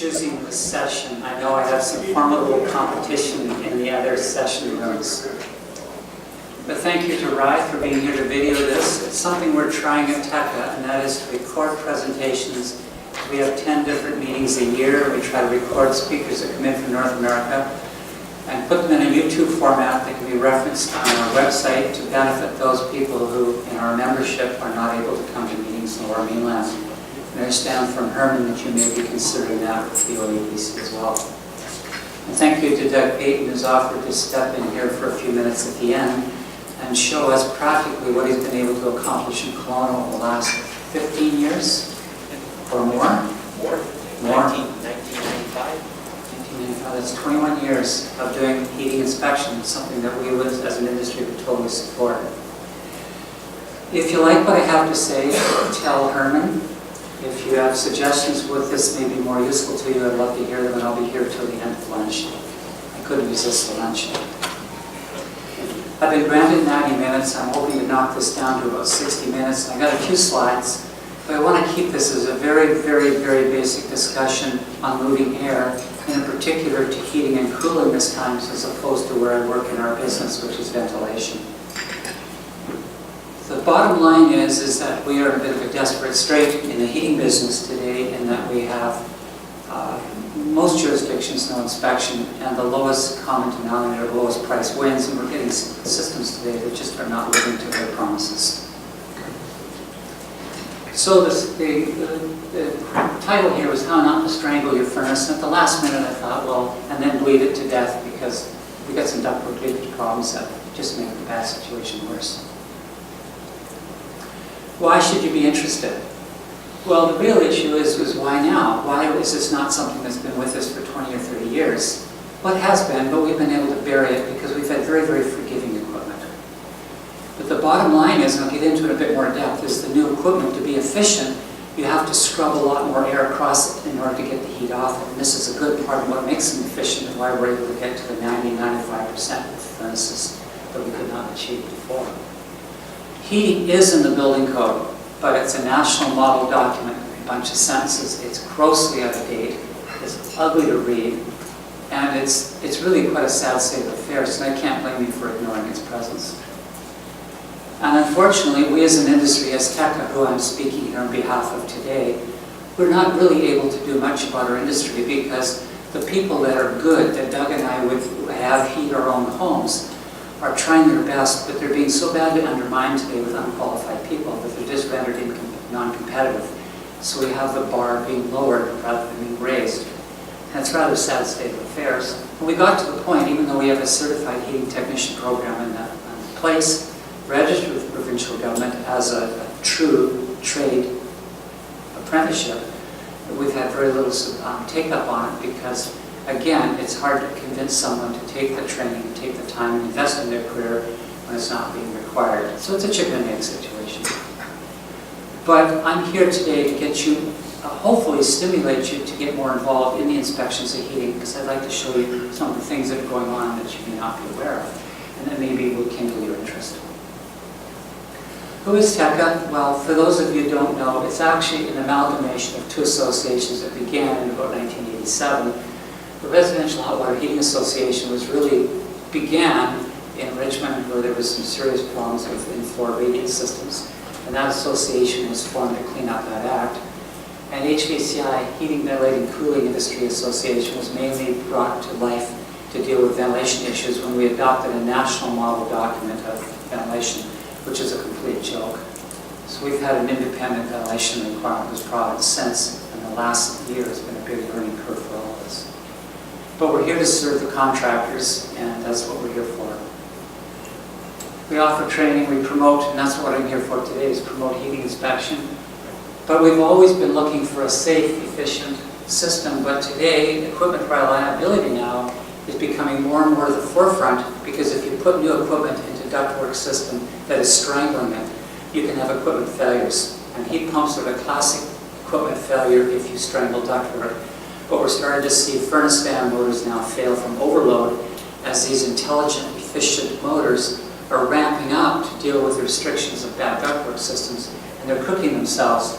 choosing this session. I know I have some formidable competition in the other session rooms. But thank you to Rye for being here to video this. It's something we're trying at TECA, and that is to record presentations. We have 10 different meetings a year. We try to record speakers that come in from North America and put them in a YouTube format that can be referenced on our website to benefit those people who, in our membership, are not able to come to meetings in the Lower Mainland. I understand from Herman that you may be considering that with the OEPC as well. And thank you to Doug Payton, who's offered to step in here for a few minutes at the end and show us practically what he's been able to accomplish in Kelowna over the last 15 years or more. More. 1995. That's 21 years of doing heating inspection, something that we would, as an industry, would totally support. If you like what I have to say, tell Herman. If you have suggestions with this may be more useful to you, I'd love to hear them, and I'll be here till the end of lunch. I couldn't resist the lunch. I've been granted 90 minutes. I'm hoping to knock this down to about 60 minutes. I got a few slides, but I want to keep this as a very, very, very basic discussion on moving air, and in particular to heating and cooling this time, as opposed to where I work in our business, which is ventilation. The bottom line is that we are in a bit of a desperate strait in the heating business today, in that we have most jurisdictions no inspection, and the lowest common denominator, lowest price wins, and we're getting systems today that just are not living to their promises. So the title here was How Not to Strangle Your Furnace. And at the last minute I thought, well, and then bleed it to death, because we got some ductwork leakage problems that just make the bad situation worse. Why should you be interested? Well, the real issue is why now? Why is this not something that's been with us for 20 or 30 years? Well, it has been, but we've been able to bury it because we've had very, very forgiving equipment. But the bottom line is, and I'll get into it a bit more depth, is the new equipment, to be efficient, you have to scrub a lot more air across it in order to get the heat off it. And this is a good part of what makes them efficient and why we're able to get to the 90-95% with furnaces that we could not achieve before. Heating is in the building code, but it's a national model document, a bunch of sentences. It's grossly out of date, it's ugly to read, and it's really quite a sad state of affairs, and I can't blame you for ignoring its presence. And unfortunately, we as an industry, as TECA, who I'm speaking here on behalf of today, we're not really able to do much about our industry, because the people that are good, that Doug and I would have heat our own homes, are trying their best, but they're being so badly undermined today with unqualified people that they're just rendered non-competitive. So we have the bar being lowered rather than being raised. And it's a rather sad state of affairs. And we got to the point, even though we have a certified heating technician program in place, registered with the provincial government as a true trade apprenticeship, that we've had very little take up on it, because again, it's hard to convince someone to take the training, and take the time and invest in their career when it's not being required. So it's a chicken and egg situation. But I'm here today to get you, hopefully stimulate you to get more involved in the inspections of heating, because I'd like to show you some of the things that are going on that you may not be aware of, and that maybe will kindle your interest. Who is TECA? Well, for those of you who don't know, it's actually an amalgamation of two associations that began in about 1987. The Residential Hot Water Heating Association began in Richmond, where there was some serious problems with in-floor radiant systems. And that association was formed to clean up that act. And HVACI, Heating, Ventilating, Cooling Industry Association, was mainly brought to life to deal with ventilation issues when we adopted a national model document of ventilation, which is a complete joke. So we've had an independent ventilation requirement in this province since, and the last year has been a big learning curve for all of us. But we're here to serve the contractors, and that's what we're here for. We offer training, we promote, and that's what I'm here for today, is promote heating inspection. But we've always been looking for a safe, efficient system, but today, equipment reliability now is becoming more and more to the forefront, because if you put new equipment into a ductwork system that is strangling it, you can have equipment failures. And heat pumps are the classic equipment failure if you strangle ductwork. But we're starting to see furnace fan motors now fail from overload, as these intelligent, efficient motors are ramping up to deal with the restrictions of bad ductwork systems, and they're cooking themselves.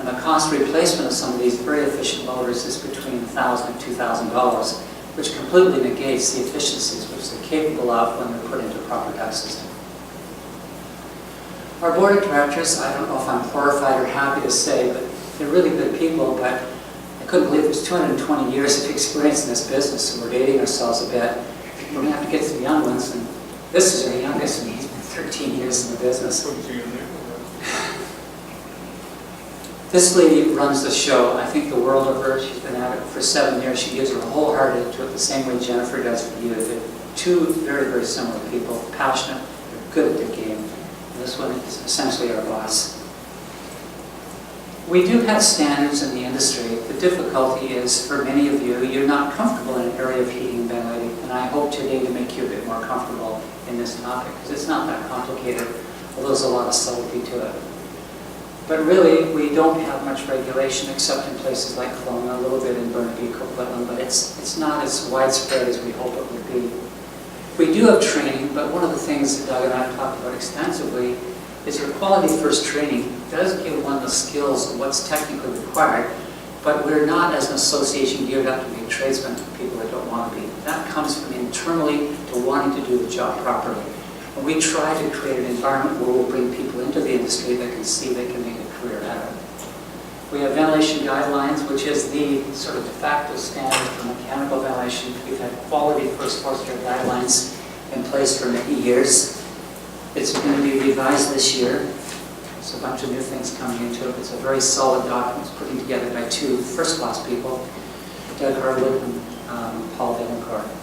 And the cost replacement of some of these very efficient motors is between $1,000 and $2,000, which completely negates the efficiencies which they're capable of when they're put into a proper duct system. Our board of directors, I don't know if I'm horrified or happy to say, but they're really good people, but I couldn't believe it was 220 years of experience in this business, and we're dating ourselves a bit. We're going to have to get to the young ones, and this is our youngest, and he's been 13 years in the business. This lady runs the show. I think the world of her. She's been at it for 7 years. She gives her whole heart into it the same way Jennifer does for you. They're two very, very similar people, passionate, they're good at their game. And this one is essentially our boss. We do have standards in the industry. The difficulty is, for many of you, you're not comfortable in an area of heating and ventilating, and I hope today to make you a bit more comfortable in this topic, because it's not that complicated, although there's a lot of subtlety to it. But really, we don't have much regulation except in places like Kelowna, a little bit in Burnaby, Coquitlam, but it's not as widespread as we hope it would be. We do have training, but one of the things that Doug and I have talked about extensively is your quality first training does give one the skills of what's technically required, but we're not, as an association, geared up to be tradesmen for people that don't want to be. That comes from internally to wanting to do the job properly. And we try to create an environment where we'll bring people into the industry that can see they can make a career out of it. We have ventilation guidelines, which is the sort of de facto standard for mechanical ventilation. We've had quality first forestry guidelines in place for many years. It's going to be revised this year. There's a bunch of new things coming into it. It's a very solid document. It's put together by two first-class people, Doug Harwood and Paul Devencourt.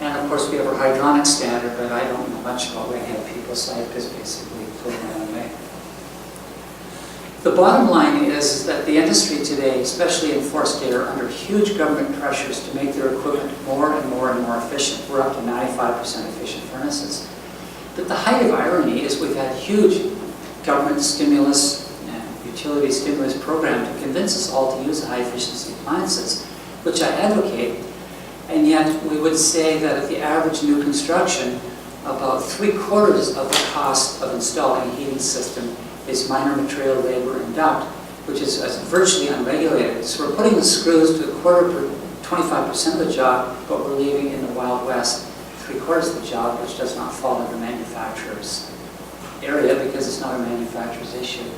And of course we have our hydronic standard, but I don't know much about redhead people, so I just basically put it my own way. The bottom line is that the industry today, especially in forestry, are under huge government pressures to make their equipment more and more and more efficient. We're up to 95% efficient furnaces. But the height of irony is we've had huge government stimulus and utility stimulus program to convince us all to use high efficiency appliances, which I advocate. And yet we would say that at the average new construction, about 3/4 of the cost of installing a heating system is minor material, labor, and duct, which is virtually unregulated. So we're putting the screws to 25% of the job, but we're leaving in the Wild West 3/4 of the job, which does not fall under manufacturer's area because it's not a manufacturer's issue.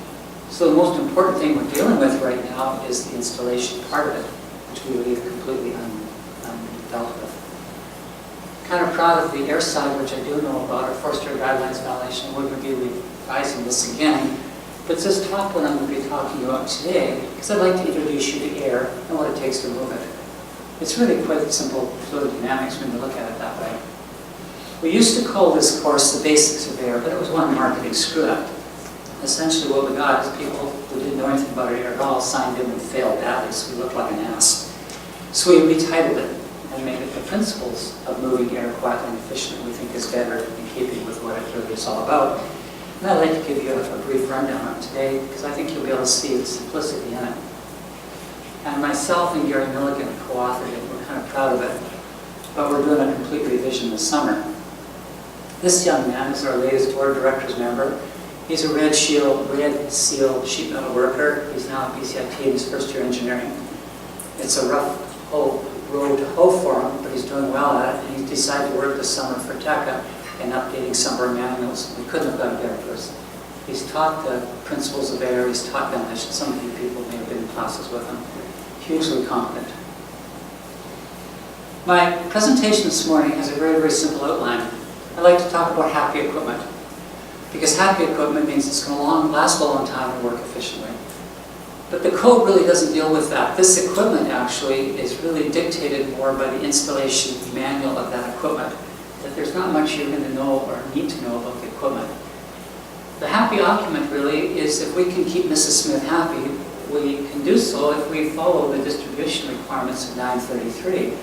So the most important thing we're dealing with right now is the installation part of it, which we leave completely dealt with. Kind of proud of the air side, which I do know about, our forestry guidelines violation. We would be revising this again. But it's this top one I'm going to be talking about today, because I'd like to introduce you to air and what it takes to move it. It's really quite simple fluid dynamics when you look at it that way. We used to call this course the basics of air, but it was one marketing screw-up. Essentially what we got is people who didn't know anything about air at all signed in and failed badly, so we looked like an ass. So we retitled it and made it the principles of moving air quietly and efficiently. We think is better in keeping with what it really is all about. And I'd like to give you a brief rundown on it today, because I think you'll be able to see the simplicity in it. And myself and Gary Milligan co-authored it. We're kind of proud of it, but we're doing a complete revision this summer. This young man is our latest board of directors member. He's a Red Seal sheet metal worker. He's now at BCIT in his first year engineering. It's a rough road to hoe for him, but he's doing well at it, and he's decided to work this summer for TECA in updating some of our manuals. We couldn't have done a better person. He's taught the principles of air, he's taught ventilation. Some of you people may have been in classes with him. Hugely competent. My presentation this morning has a very, very simple outline. I'd like to talk about happy equipment, because happy equipment means it's going to last a long time and work efficiently. But the code really doesn't deal with that. This equipment actually is really dictated more by the installation manual of that equipment, that there's not much you're going to know or need to know about the equipment. The happy occupant really is if we can keep Mrs. Smith happy, we can do so if we follow the distribution requirements of 933.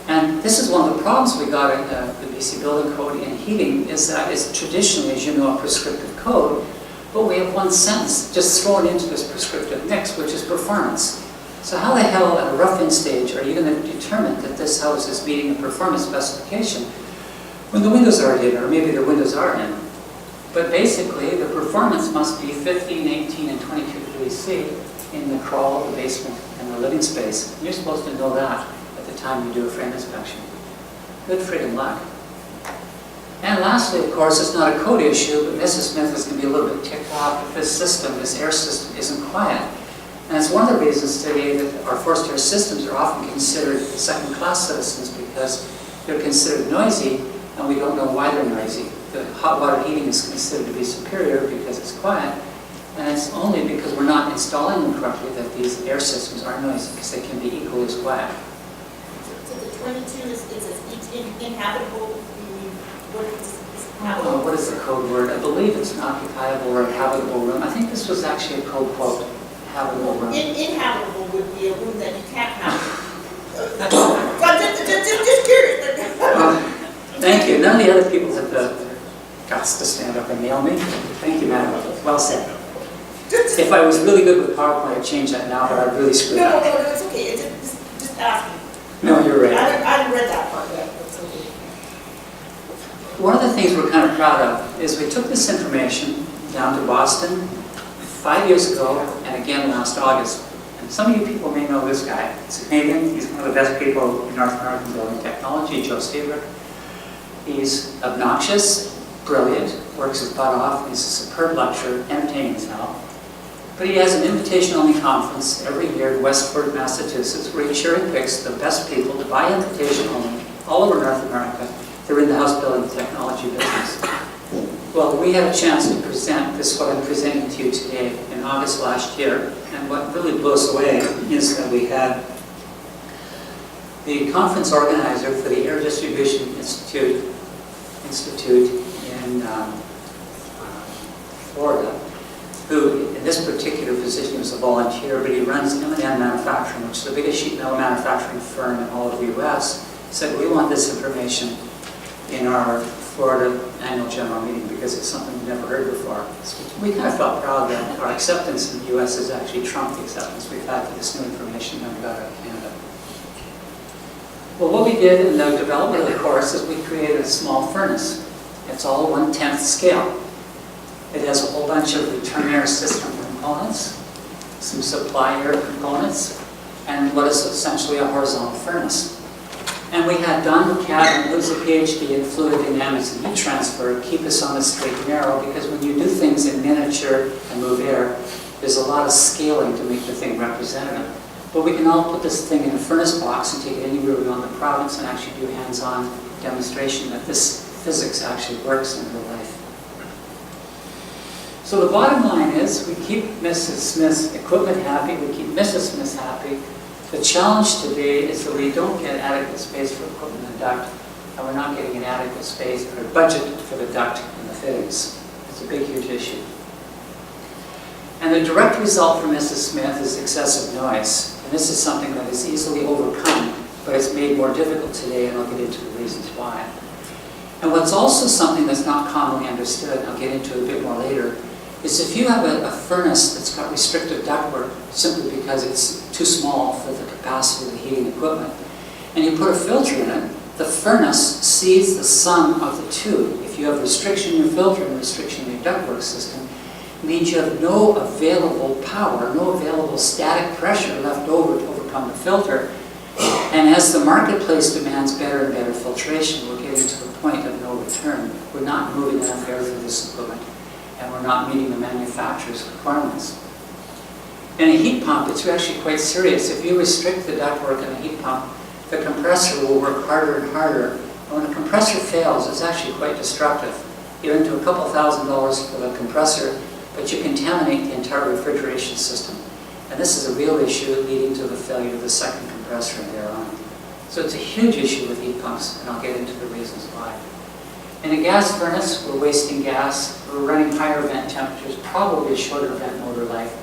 And this is one of the problems we got in the BC Building Code in heating, is that it's traditionally, as you know, a prescriptive code, but we have one sentence just thrown into this prescriptive mix, which is performance. So how the hell at a rough-in stage are you going to determine that this house is meeting a performance specification when the windows aren't in, or maybe the windows are in? But basically, the performance must be 15, 18, and 22 degrees C in the crawl, the basement, and the living space. And you're supposed to know that at the time you do a frame inspection. Good friggin' luck. And lastly, of course, it's not a code issue, but Mrs. Smith is going to be a little bit ticked off if this system, this air system, isn't quiet. And it's one of the reasons today that our forced air systems are often considered second-class citizens because they're considered noisy, and we don't know why they're noisy. The hot water heating is considered to be superior because it's quiet, and it's only because we're not installing them correctly that these air systems are noisy, because they can be equally as quiet. So the 22 is inhabitable. What is the code word? I believe it's an occupiable or habitable room. I think this was actually a code quote. Habitable room. Inhabitable would be a room that you can't have. Just curious. Thank you. None of the other people have the guts to stand up and nail me. Thank you, madam. Well said. If I was really good with PowerPoint, I'd change that now, but I really screwed up. No, it's okay. Just ask me. No, you're right. I haven't read that part yet. One of the things we're kind of proud of is we took this information down to Boston 5 years ago and again last August. And some of you people may know this guy. He's a Canadian. He's one of the best people in North American building technology, Joe Seabrook. He's obnoxious, brilliant, works his butt off. He's a superb lecturer, entertaining as hell. But he has an invitation-only conference every year in Westport, Massachusetts, where he cherry-picks the best people to buy invitation-only all over North America. They're in the house building technology business. Well, we had a chance to present this, what I'm presenting to you today, in August last year. And what really blows away is that we had the conference organizer for the Air Distribution Institute in Florida, who in this particular position was a volunteer, but he runs M&M Manufacturing, which is the biggest sheet metal manufacturing firm in all of the U.S., said, we want this information in our Florida annual general meeting because it's something we've never heard before. So we kind of felt proud that our acceptance in the U.S. has actually trumped the acceptance we've had for this new information when we got out of Canada. Well, what we did in the development of the course is we created a small furnace. It's all 1/10 scale. It has a whole bunch of return air system components, some supply air components, and what is essentially a horizontal furnace. And we had Don McCadden, who's a PhD in fluid dynamics and heat transfer, keep us on the straight and narrow, because when you do things in miniature and move air, there's a lot of scaling to make the thing representative. But we can all put this thing in a furnace box and take it anywhere we want in the province and actually do hands-on demonstration that this physics actually works in real life. So the bottom line is we keep Mrs. Smith's equipment happy, we keep Mrs. Smith happy. The challenge today is that we don't get adequate space for equipment and duct, and we're not getting an adequate space or budget for the duct and the fittings. It's a big, huge issue. And the direct result for Mrs. Smith is excessive noise. And this is something that is easily overcome, but it's made more difficult today, and I'll get into the reasons why. And what's also something that's not commonly understood, and I'll get into it a bit more later, is if you have a furnace that's got restrictive ductwork simply because it's too small for the capacity of the heating equipment, and you put a filter in it, the furnace sees the sum of the two. If you have restriction in your filter and restriction in your ductwork system, it means you have no available power, no available static pressure left over to overcome the filter. And as the marketplace demands better and better filtration, we're getting to the point of no return. We're not moving enough air through this equipment, and we're not meeting the manufacturer's requirements. In a heat pump, it's actually quite serious. If you restrict the ductwork in a heat pump, the compressor will work harder and harder. And when a compressor fails, it's actually quite destructive. You're into a couple $1,000s for the compressor, but you contaminate the entire refrigeration system. And this is a real issue leading to the failure of the second compressor and thereon. So it's a huge issue with heat pumps, and I'll get into the reasons why. In a gas furnace, we're wasting gas, we're running higher vent temperatures, probably a shorter vent motor life.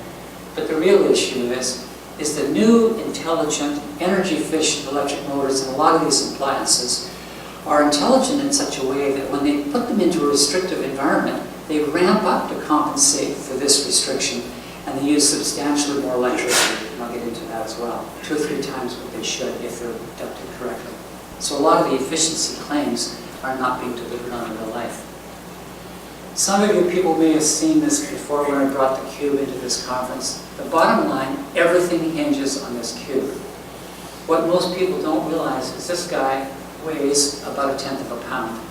But the real issue is the new, intelligent, energy-efficient electric motors in a lot of these appliances are intelligent in such a way that when they put them into a restrictive environment, they ramp up to compensate for this restriction, and they use substantially more electricity, and I'll get into that as well. 2 or 3 times what they should if they're ducted correctly. So a lot of the efficiency claims are not being delivered on in real life. Some of you people may have seen this before when I brought the cube into this conference. The bottom line, everything hinges on this cube. What most people don't realize is this guy weighs about 1/10 of a pound.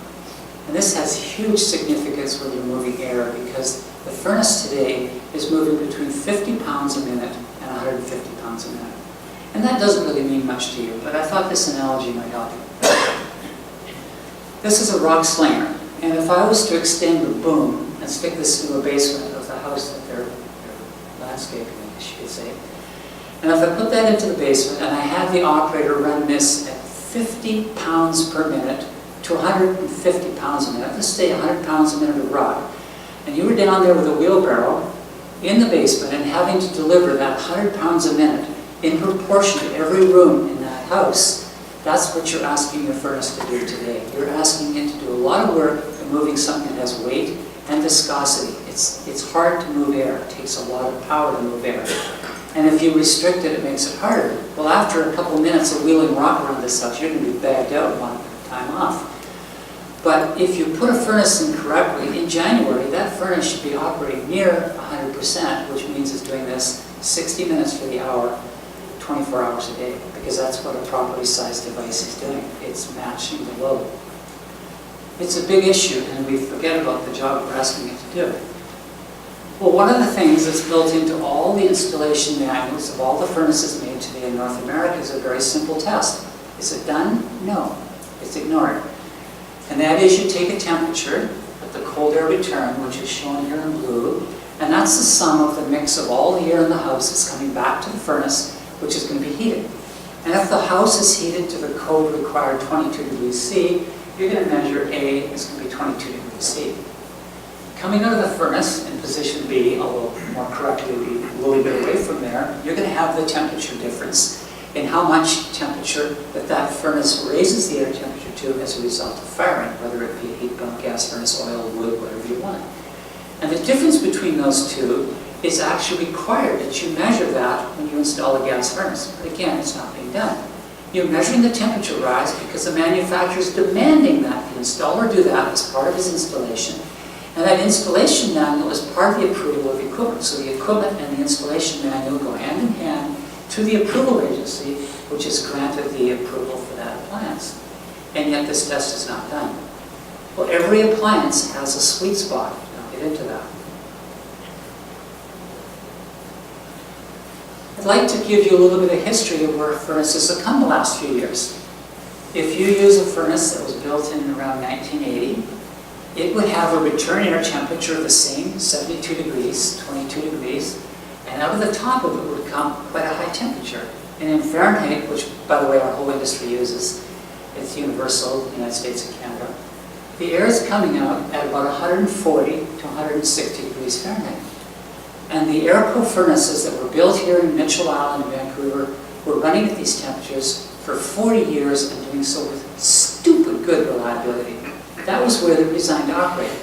And this has huge significance when you're moving air because the furnace today is moving between 50 pounds a minute and 150 pounds a minute. And that doesn't really mean much to you, but I thought this analogy might help you. This is a rock slinger, and if I was to extend the boom and stick this into a basement of the house that they're landscaping, I guess you could say, and if I put that into the basement and I had the operator run this at 50 pounds per minute to 150 pounds a minute, let's say 100 pounds a minute of rock, and you were down there with a wheelbarrow in the basement and having to deliver that 100 pounds a minute in proportion to every room in that house, that's what you're asking your furnace to do today. You're asking it to do a lot of work in moving something that has weight and viscosity. It's hard to move air. It takes a lot of power to move air. And if you restrict it, it makes it harder. Well, after a couple minutes of wheeling rock around this house, you're going to be bagged out and want time off. But if you put a furnace in correctly, in January, that furnace should be operating near 100%, which means it's doing this 60 minutes for the hour, 24 hours a day, because that's what a properly sized device is doing. It's matching the load. It's a big issue, and we forget about the job we're asking it to do. Well, one of the things that's built into all the installation manuals of all the furnaces made today in North America is a very simple test. Is it done? No. It's ignored. And that is you take a temperature at the cold air return, which is shown here in blue, and that's the sum of the mix of all the air in the house that's coming back to the furnace, which is going to be heated. And if the house is heated to the code required 22 degrees C, you're going to measure A is going to be 22 degrees C. Coming out of the furnace in position B, although more correctly be a little bit away from there, you're going to have the temperature difference in how much temperature that furnace raises the air temperature to as a result of firing, whether it be a heat pump, gas furnace, oil, wood, whatever you want. And the difference between those two is actually required that you measure that when you install a gas furnace. But again, it's not being done. You're measuring the temperature rise because the manufacturer is demanding that the installer do that as part of his installation. And that installation manual is part of the approval of the equipment. So the equipment and the installation manual go hand in hand to the approval agency, which has granted the approval for that appliance. And yet this test is not done. Well, every appliance has a sweet spot. I'll get into that. I'd like to give you a little bit of history of where furnaces have come the last few years. If you use a furnace that was built in around 1980, it would have a return air temperature of the same 72 degrees, 22 degrees, and out of the top of it would come quite a high temperature. And in Fahrenheit, which by the way our whole industry uses, it's universal in the United States and Canada, the air is coming out at about 140 to 160 degrees Fahrenheit. And the air-cooled furnaces that were built here in Mitchell Island and Vancouver were running at these temperatures for 40 years and doing so with stupid good reliability. That was where they were designed to operate.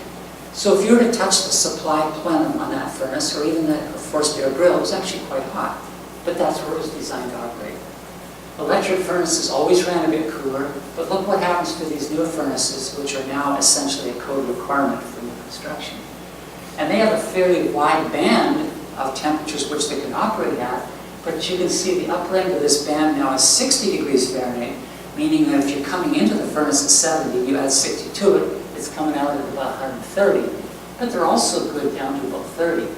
So if you were to touch the supply plenum on that furnace, or even the forced air grill, it was actually quite hot. But that's where it was designed to operate. Electric furnaces always ran a bit cooler, but look what happens to these newer furnaces, which are now essentially a code requirement for new construction. And they have a fairly wide band of temperatures which they can operate at, but you can see the upper end of this band now is 60 degrees Fahrenheit, meaning that if you're coming into the furnace at 70, you add 60 to it, it's coming out at about 130. But they're also good down to about 30.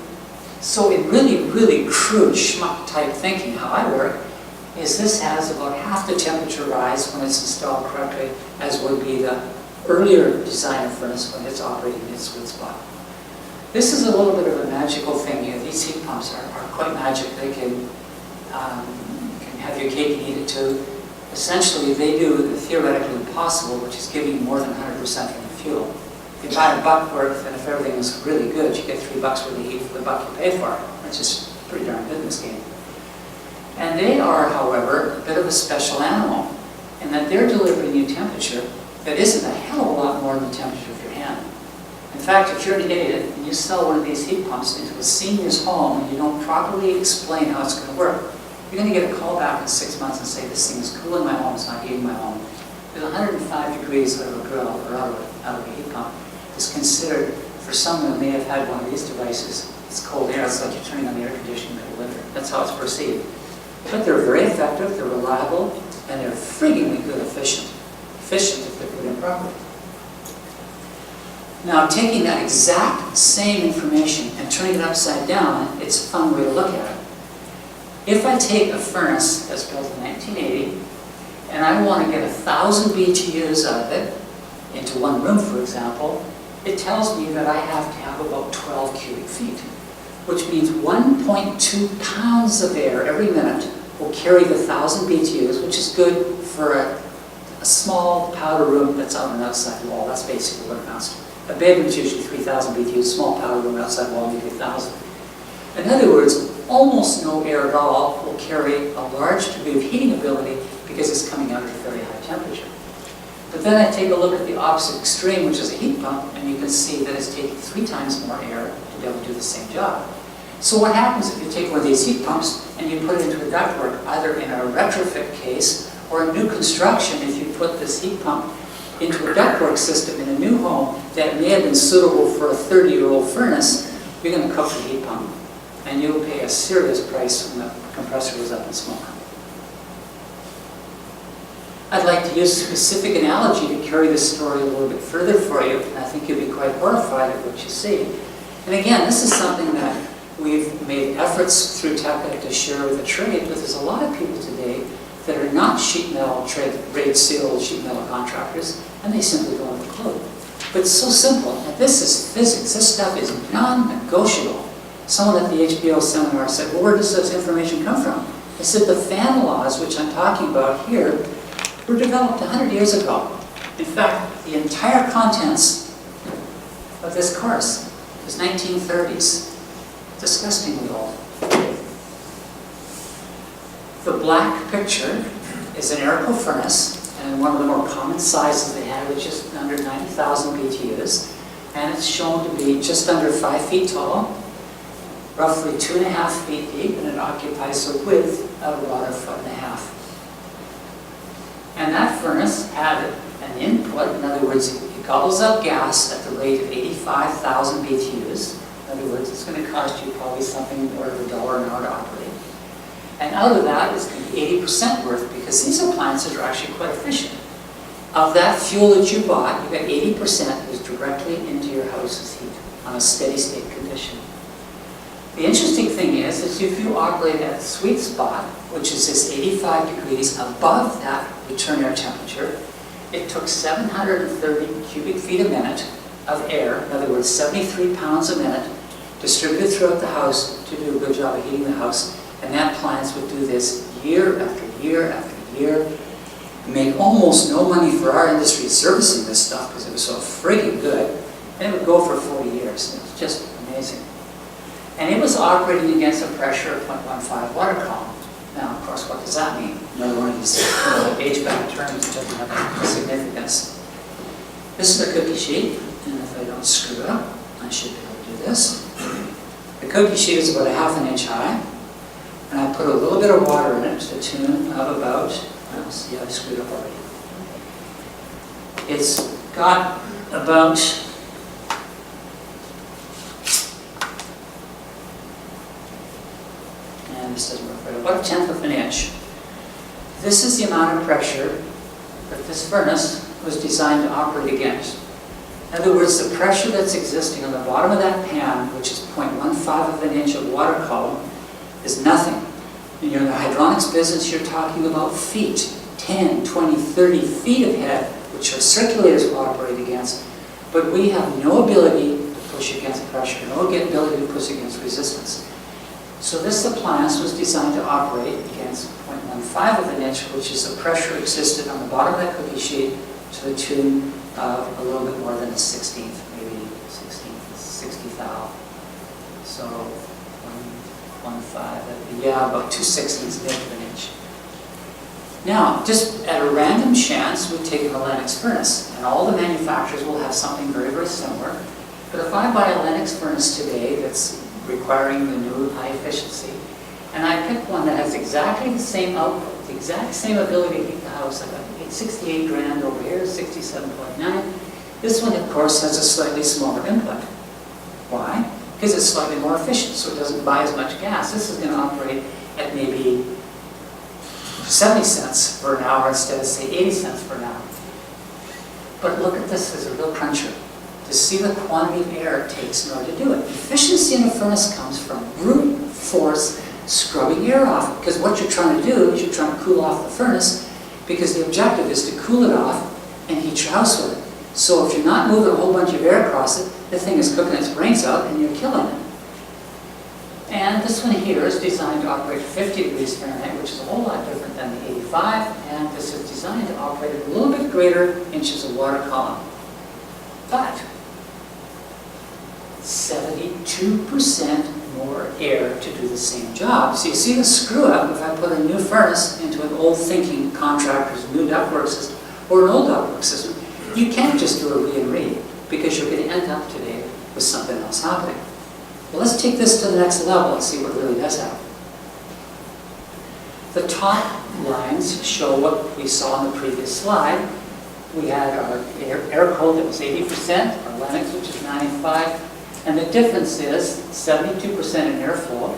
So in really, really crude schmuck type thinking, how I work, is this has about half the temperature rise when it's installed correctly as would be the earlier design of furnace when it's operating in its sweet spot. This is a little bit of a magical thing here. These heat pumps are quite magic. They can have your cake and eat it too. Essentially, they do the theoretically impossible, which is giving you more than 100% from the fuel. If you buy a buck worth, and if everything is really good, you get $3 worth of heat for the buck you pay for it, which is pretty darn good in this game. And they are, however, a bit of a special animal, in that they're delivering you temperature that isn't a hell of a lot more than the temperature of your hand. In fact, if you're an idiot and you sell one of these heat pumps into a senior's home and you don't properly explain how it's going to work, you're going to get a call back in 6 months and say, this thing is cooling my home, it's not heating my home. Because 105 degrees out of a grill or out of a heat pump is considered For some who may have had one of these devices, it's cold air. It's like you're turning on the air conditioning in the winter. That's how it's perceived. But they're very effective, they're reliable, and they're friggingly good efficient. Efficient if they're put in properly. Now, taking that exact same information and turning it upside down, it's a fun way to look at it. If I take a furnace that's built in 1980, and I want to get 1,000 BTUs out of it, into one room, for example, it tells me that I have to have about 12 cubic feet, which means 1.2 pounds of air every minute will carry the 1,000 BTUs, which is good for a small powder room that's on an outside wall. That's basically what it amounts to. A bedroom's usually 3,000 BTUs, small powder room outside wall, maybe 1,000. In other words, almost no air at all will carry a large degree of heating ability because it's coming out at a very high temperature. But then I take a look at the opposite extreme, which is a heat pump, and you can see that it's taking 3 times more air to be able to do the same job. So what happens if you take one of these heat pumps and you put it into a ductwork, either in a retrofit case or a new construction? If you put this heat pump into a ductwork system in a new home that may have been suitable for a 30-year-old furnace, you're going to cook the heat pump, and you'll pay a serious price when the compressor goes up in smoke. I'd like to use a specific analogy to carry this story a little bit further for you, and I think you'll be quite horrified at what you see. And again, this is something that we've made efforts through TECA to share with the trade, but there's a lot of people today that are not sheet metal trade seal sheet metal contractors, and they simply don't have a clue. But it's so simple, and this is physics. This stuff is non-negotiable. Someone at the HBO seminar said, well, where does this information come from? I said, the fan laws, which I'm talking about here, were developed 100 years ago. In fact, the entire contents of this course is 1930s. Disgustingly old. The black picture is an air-cooled furnace, and one of the more common sizes they had was just under 90,000 BTUs, and it's shown to be just under 5 feet tall, roughly 2.5 feet deep, and it occupies a width of about 1.5 feet. And that furnace had an input, in other words, it gobbles up gas at the rate of 85,000 BTUs. In other words, it's going to cost you probably something in the order of $1 an hour to operate. And out of that is going to be 80% worth, because these appliances are actually quite efficient. Of that fuel that you bought, you got 80% goes directly into your house's heat on a steady state condition. The interesting thing is if you operate at a sweet spot, which is this 85 degrees above that return air temperature, it took 730 cubic feet a minute of air, in other words, 73 pounds a minute, distributed throughout the house to do a good job of heating the house. And that appliance would do this year after year after year, make almost no money for our industry servicing this stuff because it was so friggin' good, and it would go for 40 years. It was just amazing. And it was operating against a pressure of 0.15 water column. Now, of course, what does that mean? Another one of these HVAC terms doesn't have significance. This is a cookie sheet, and if I don't screw it up, I should be able to do this. The cookie sheet is about 1/2 inch high, and I put a little bit of water in it to the tune of about, well, see, I screwed up already. It's got about, and this doesn't work right, about 1/10 of an inch. This is the amount of pressure that this furnace was designed to operate against. In other words, the pressure that's existing on the bottom of that pan, which is 0.15 of an inch of water column, is nothing. When you're in the hydronics business, you're talking about feet, 10, 20, 30 feet of head, which our circulators will operate against. But we have no ability to push against pressure, no ability to push against resistance. So this appliance was designed to operate against 0.15 of an inch, which is the pressure existed on the bottom of that cookie sheet to the tune of a little bit more than a 16th, maybe 60 thou. So 1.15, yeah, about 2/16 of an inch. Now, just at a random chance, we've taken a Lennox furnace, and all the manufacturers will have something very, very similar. But if I buy a Lennox furnace today that's requiring the new high efficiency, and I pick one that has exactly the same output, the exact same ability to heat the house, I got 68 grand over here, 67.9. This one, of course, has a slightly smaller input. Why? Because it's slightly more efficient, so it doesn't buy as much gas. This is going to operate at maybe 70 cents per an hour instead of, say, 80 cents per an hour. But look at this as a real cruncher. To see the quantity of air it takes in order to do it. Efficiency in a furnace comes from brute force scrubbing air off. Because what you're trying to do is you're trying to cool off the furnace, because the objective is to cool it off and heat your house with it. So if you're not moving a whole bunch of air across it, the thing is cooking its brains out and you're killing it. And this one here is designed to operate 50 degrees Fahrenheit, which is a whole lot different than the 85, and this is designed to operate at a little bit greater inches of water column. But 72% more air to do the same job. So you see the screw up if I put a new furnace into an old thinking contractor's new ductwork system or an old ductwork system. You can't just do a re-and-read, because you're going to end up today with something else happening. Well, let's take this to the next level and see what really does happen. The top lines show what we saw in the previous slide. We had our air cold that was 80%, our Lennox, which is 95%, and the difference is 72% in airflow.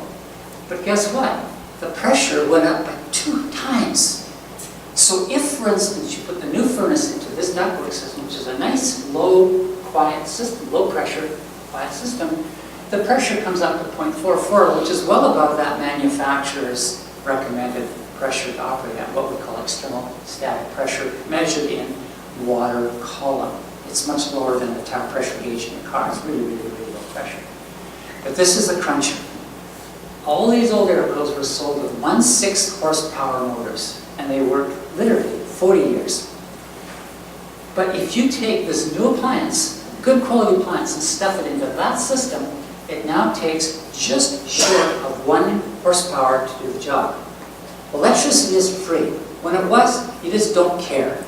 But guess what? The pressure went up by 2 times. So if, for instance, you put the new furnace into this ductwork system, which is a nice, low, quiet system, low pressure, quiet system, the pressure comes up to 0.44, which is well above that manufacturer's recommended pressure to operate at, what we call external static pressure, measured in water column. It's much lower than the tap pressure gauge in the car. It's really, really, really low pressure. But this is the cruncher. All these old air coolers were sold with 1/6 horsepower motors, and they worked literally 40 years. But if you take this new appliance, good quality appliance, and stuff it into that system, it now takes just short of 1 horsepower to do the job. Electricity is free. When it was, you just don't care.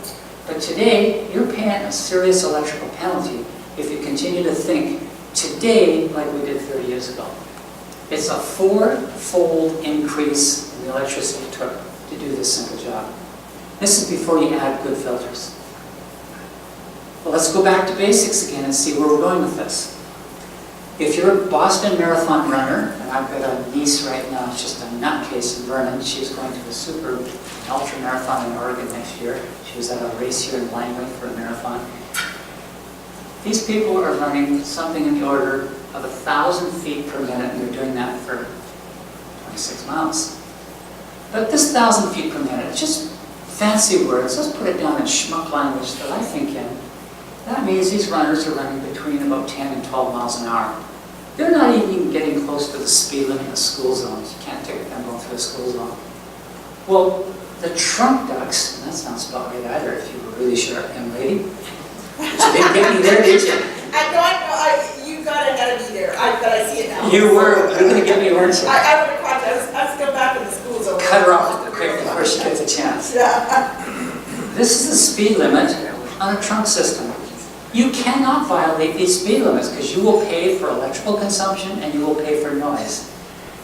But today, you're paying a serious electrical penalty if you continue to think today like we did 30 years ago. It's a 4-fold increase in the electricity it took to do this simple job. This is before you add good filters. Well, let's go back to basics again and see where we're going with this. If you're a Boston Marathon runner, and I've got a niece right now, it's just a nutcase in Vernon. She's going to the super ultra marathon in Oregon next year. She was at a race here in Langley for a marathon. These people are running something in the order of 1,000 feet per minute, and they're doing that for 26 miles. But this 1,000 feet per minute, it's just fancy words. Let's put it down in schmuck language that I think in. That means these runners are running between about 10 and 12 miles an hour. They're not even getting close to the speed limit in the school zones. You can't take them going through a school zone. Well, the trunk ducts, and that's not spelled right either if you were really sharp, young lady. But you didn't get me there, did you? I know, you gotta be there, but I see it now. You were going to get me, weren't you? I would have caught that, I was still back in the school zone. Cut her off quick before she gets a chance. Yeah. This is the speed limit on a trunk system. You cannot violate these speed limits because you will pay for electrical consumption and you will pay for noise.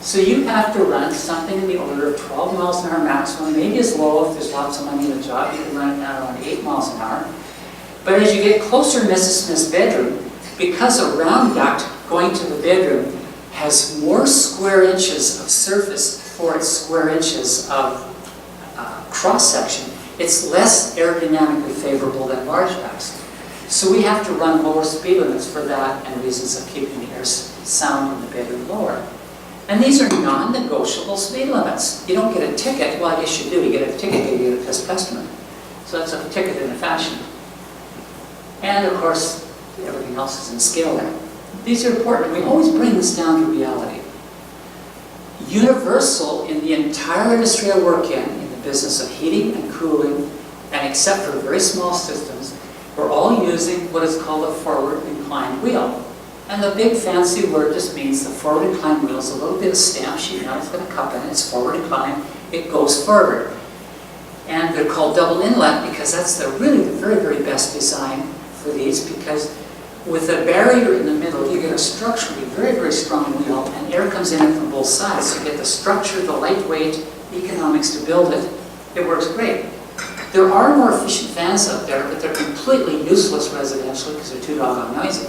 So you have to run something in the order of 12 miles an hour maximum, maybe as low if there's lots of money in the job, you can run it down around 8 miles an hour. But as you get closer to Mrs. Smith's bedroom, because a round duct going to the bedroom has more square inches of surface for its square inches of cross-section, it's less aerodynamically favorable than large ducts. So we have to run lower speed limits for that and reasons of keeping the air sound in the bedroom lower. And these are non-negotiable speed limits. You don't get a ticket, well I guess you do, you get a ticket, you get a pissed customer. So that's a ticket in a fashion. And of course, everything else is in scale there. These are important. We always bring this down to reality. Universal in the entire industry I work in the business of heating and cooling, and except for very small systems, we're all using what is called a forward inclined wheel. And the big fancy word just means the forward inclined wheel is a little bit of stamp sheet, now it's got a cup in it, it's forward inclined, it goes forward. And they're called double inlet because that's really the very, very best design for these, because with a barrier in the middle, you get a structurally very, very strong wheel, and air comes in it from both sides. So you get the structure, the lightweight, economics to build it. It works great. There are more efficient fans out there, but they're completely useless residentially because they're too doggone noisy.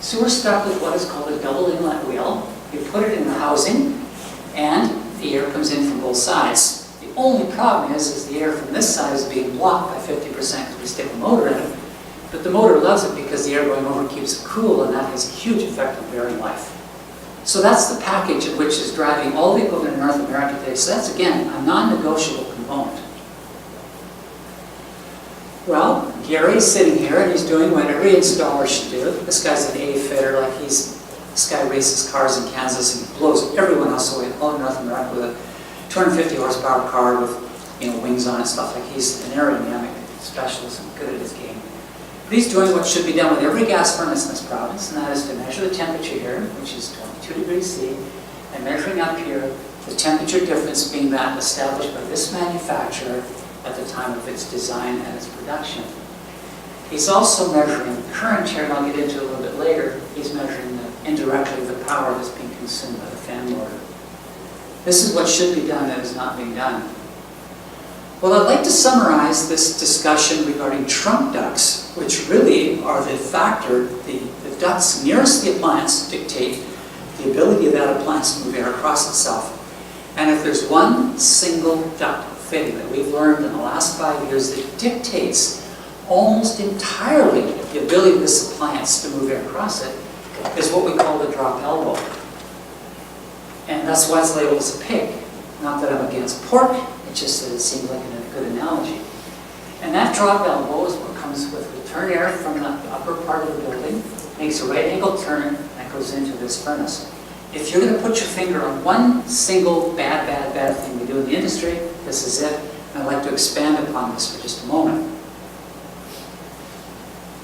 So we're stuck with what is called a double inlet wheel. You put it in the housing, and the air comes in from both sides. The only problem is the air from this side is being blocked by 50% because we stick a motor in it. But the motor loves it because the air going over keeps it cool, and that has a huge effect on bearing life. So that's the package which is driving all the equipment in North America today. So that's, again, a non-negotiable component. Well, Gary's sitting here and he's doing what every installer should do. This guy's an A fitter, like this guy races cars in Kansas and blows everyone else away all in North America with a 250 horsepower car with wings on it, stuff like he's an aerodynamic specialist and good at his game. But he's doing what should be done with every gas furnace in this province, and that is to measure the temperature here, which is 22 degrees C, and measuring up here the temperature difference being that established by this manufacturer at the time of its design and its production. He's also measuring the current here, and I'll get into it a little bit later. He's measuring indirectly the power that's being consumed by the fan motor. This is what should be done that is not being done. Well, I'd like to summarize this discussion regarding trunk ducts, which really are the factor, the ducts nearest the appliance dictate the ability of that appliance to move air across itself. And if there's one single duct fitting that we've learned in the last 5 years that dictates almost entirely the ability of this appliance to move air across it, is what we call the drop elbow. And that's why it's labeled as a pig. Not that I'm against pork, it's just that it seemed like a good analogy. And that drop elbow is what comes with return air from the upper part of the building, makes a right angle turn, and goes into this furnace. If you're going to put your finger on one single bad thing we do in the industry, this is it. And I'd like to expand upon this for just a moment.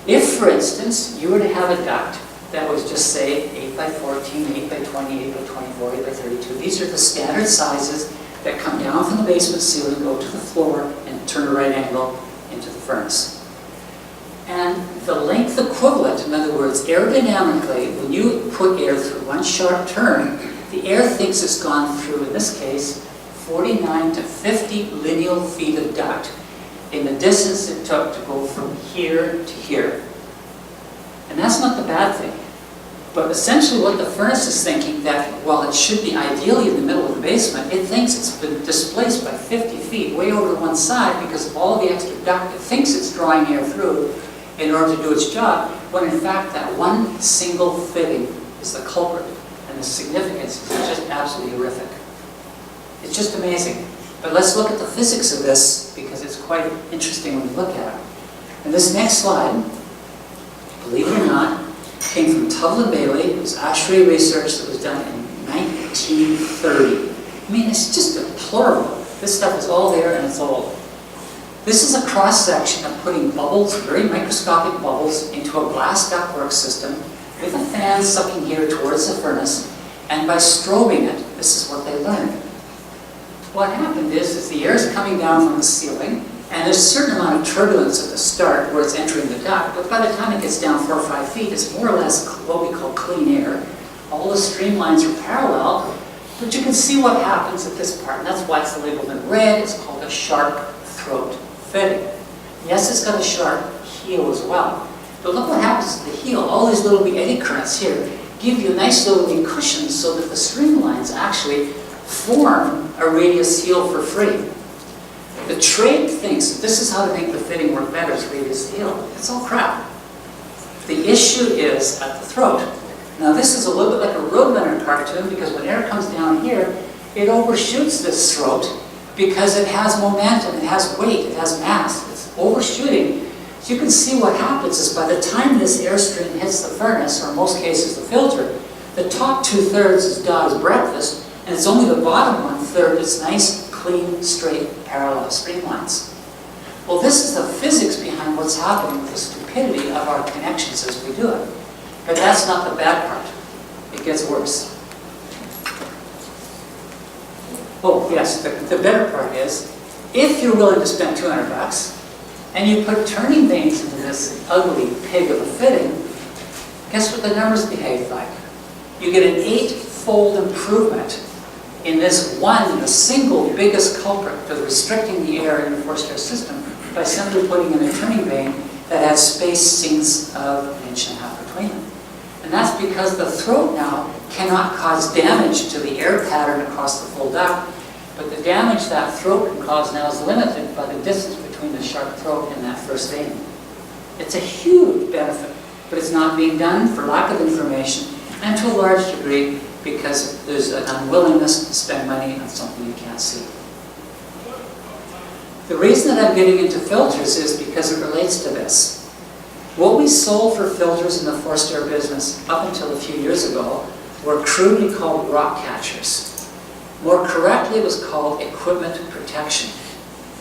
If, for instance, you were to have a duct that was just, say, 8 by 14, 8 by 20, 8 by 24, 8 by 32. These are the standard sizes that come down from the basement ceiling, go to the floor, and turn a right angle into the furnace. And the length equivalent, in other words, aerodynamically, when you put air through one sharp turn, the air thinks it's gone through, in this case, 49 to 50 lineal feet of duct in the distance it took to go from here to here. And that's not the bad thing. But essentially what the furnace is thinking, that while it should be ideally in the middle of the basement, it thinks it's been displaced by 50 feet way over to one side because of all the extra duct. It thinks it's drawing air through in order to do its job, when in fact that one single fitting is the culprit. And the significance is just absolutely horrific. It's just amazing. But let's look at the physics of this because it's quite interesting when you look at it. And this next slide, believe it or not, came from Tubble and Bailey. It was ASHRAE research that was done in 1930. I mean, it's just deplorable. This stuff is all there and it's old. This is a cross-section of putting bubbles, very microscopic bubbles, into a glass ductwork system with a fan sucking here towards the furnace, and by strobing it, this is what they learned. What happened is the air is coming down from the ceiling, and there's a certain amount of turbulence at the start where it's entering the duct, but by the time it gets down 4 or 5 feet, it's more or less what we call clean air. All the streamlines are parallel, but you can see what happens at this part, and that's why it's labeled in red. It's called a sharp throat fitting. Yes, it's got a sharp heel as well, but look what happens to the heel. All these little eddy currents here give you a nice little cushion so that the streamlines actually form a radius heel for free. The trade thinks that this is how to make the fitting work better, is radius heel. It's all crap. The issue is at the throat. Now this is a little bit like a Roadrunner cartoon because when air comes down here, it overshoots this throat because it has momentum, it has weight, it has mass. It's overshooting. So you can see what happens is by the time this airstream hits the furnace, or in most cases the filter, the top 2/3 is God's breakfast, and it's only the bottom 1/3 that's nice, clean, straight, parallel streamlines. Well, this is the physics behind what's happening with the stupidity of our connections as we do it. But that's not the bad part. It gets worse. Oh, yes, the better part is, if you're willing to spend $200 and you put turning vanes into this ugly pig of a fitting, guess what the numbers behave like? You get an 8-fold improvement in this one, the single biggest culprit to restricting the air in the forced air system by simply putting in a turning vane that has spacings of 1.5 inches between them. And that's because the throat now cannot cause damage to the air pattern across the full duct, but the damage that throat can cause now is limited by the distance between the sharp throat and that first vein. It's a huge benefit, but it's not being done for lack of information and to a large degree because there's an unwillingness to spend money on something you can't see. The reason that I'm getting into filters is because it relates to this. What we sold for filters in the forced air business up until a few years ago were crudely called rock catchers. More correctly, it was called equipment protection.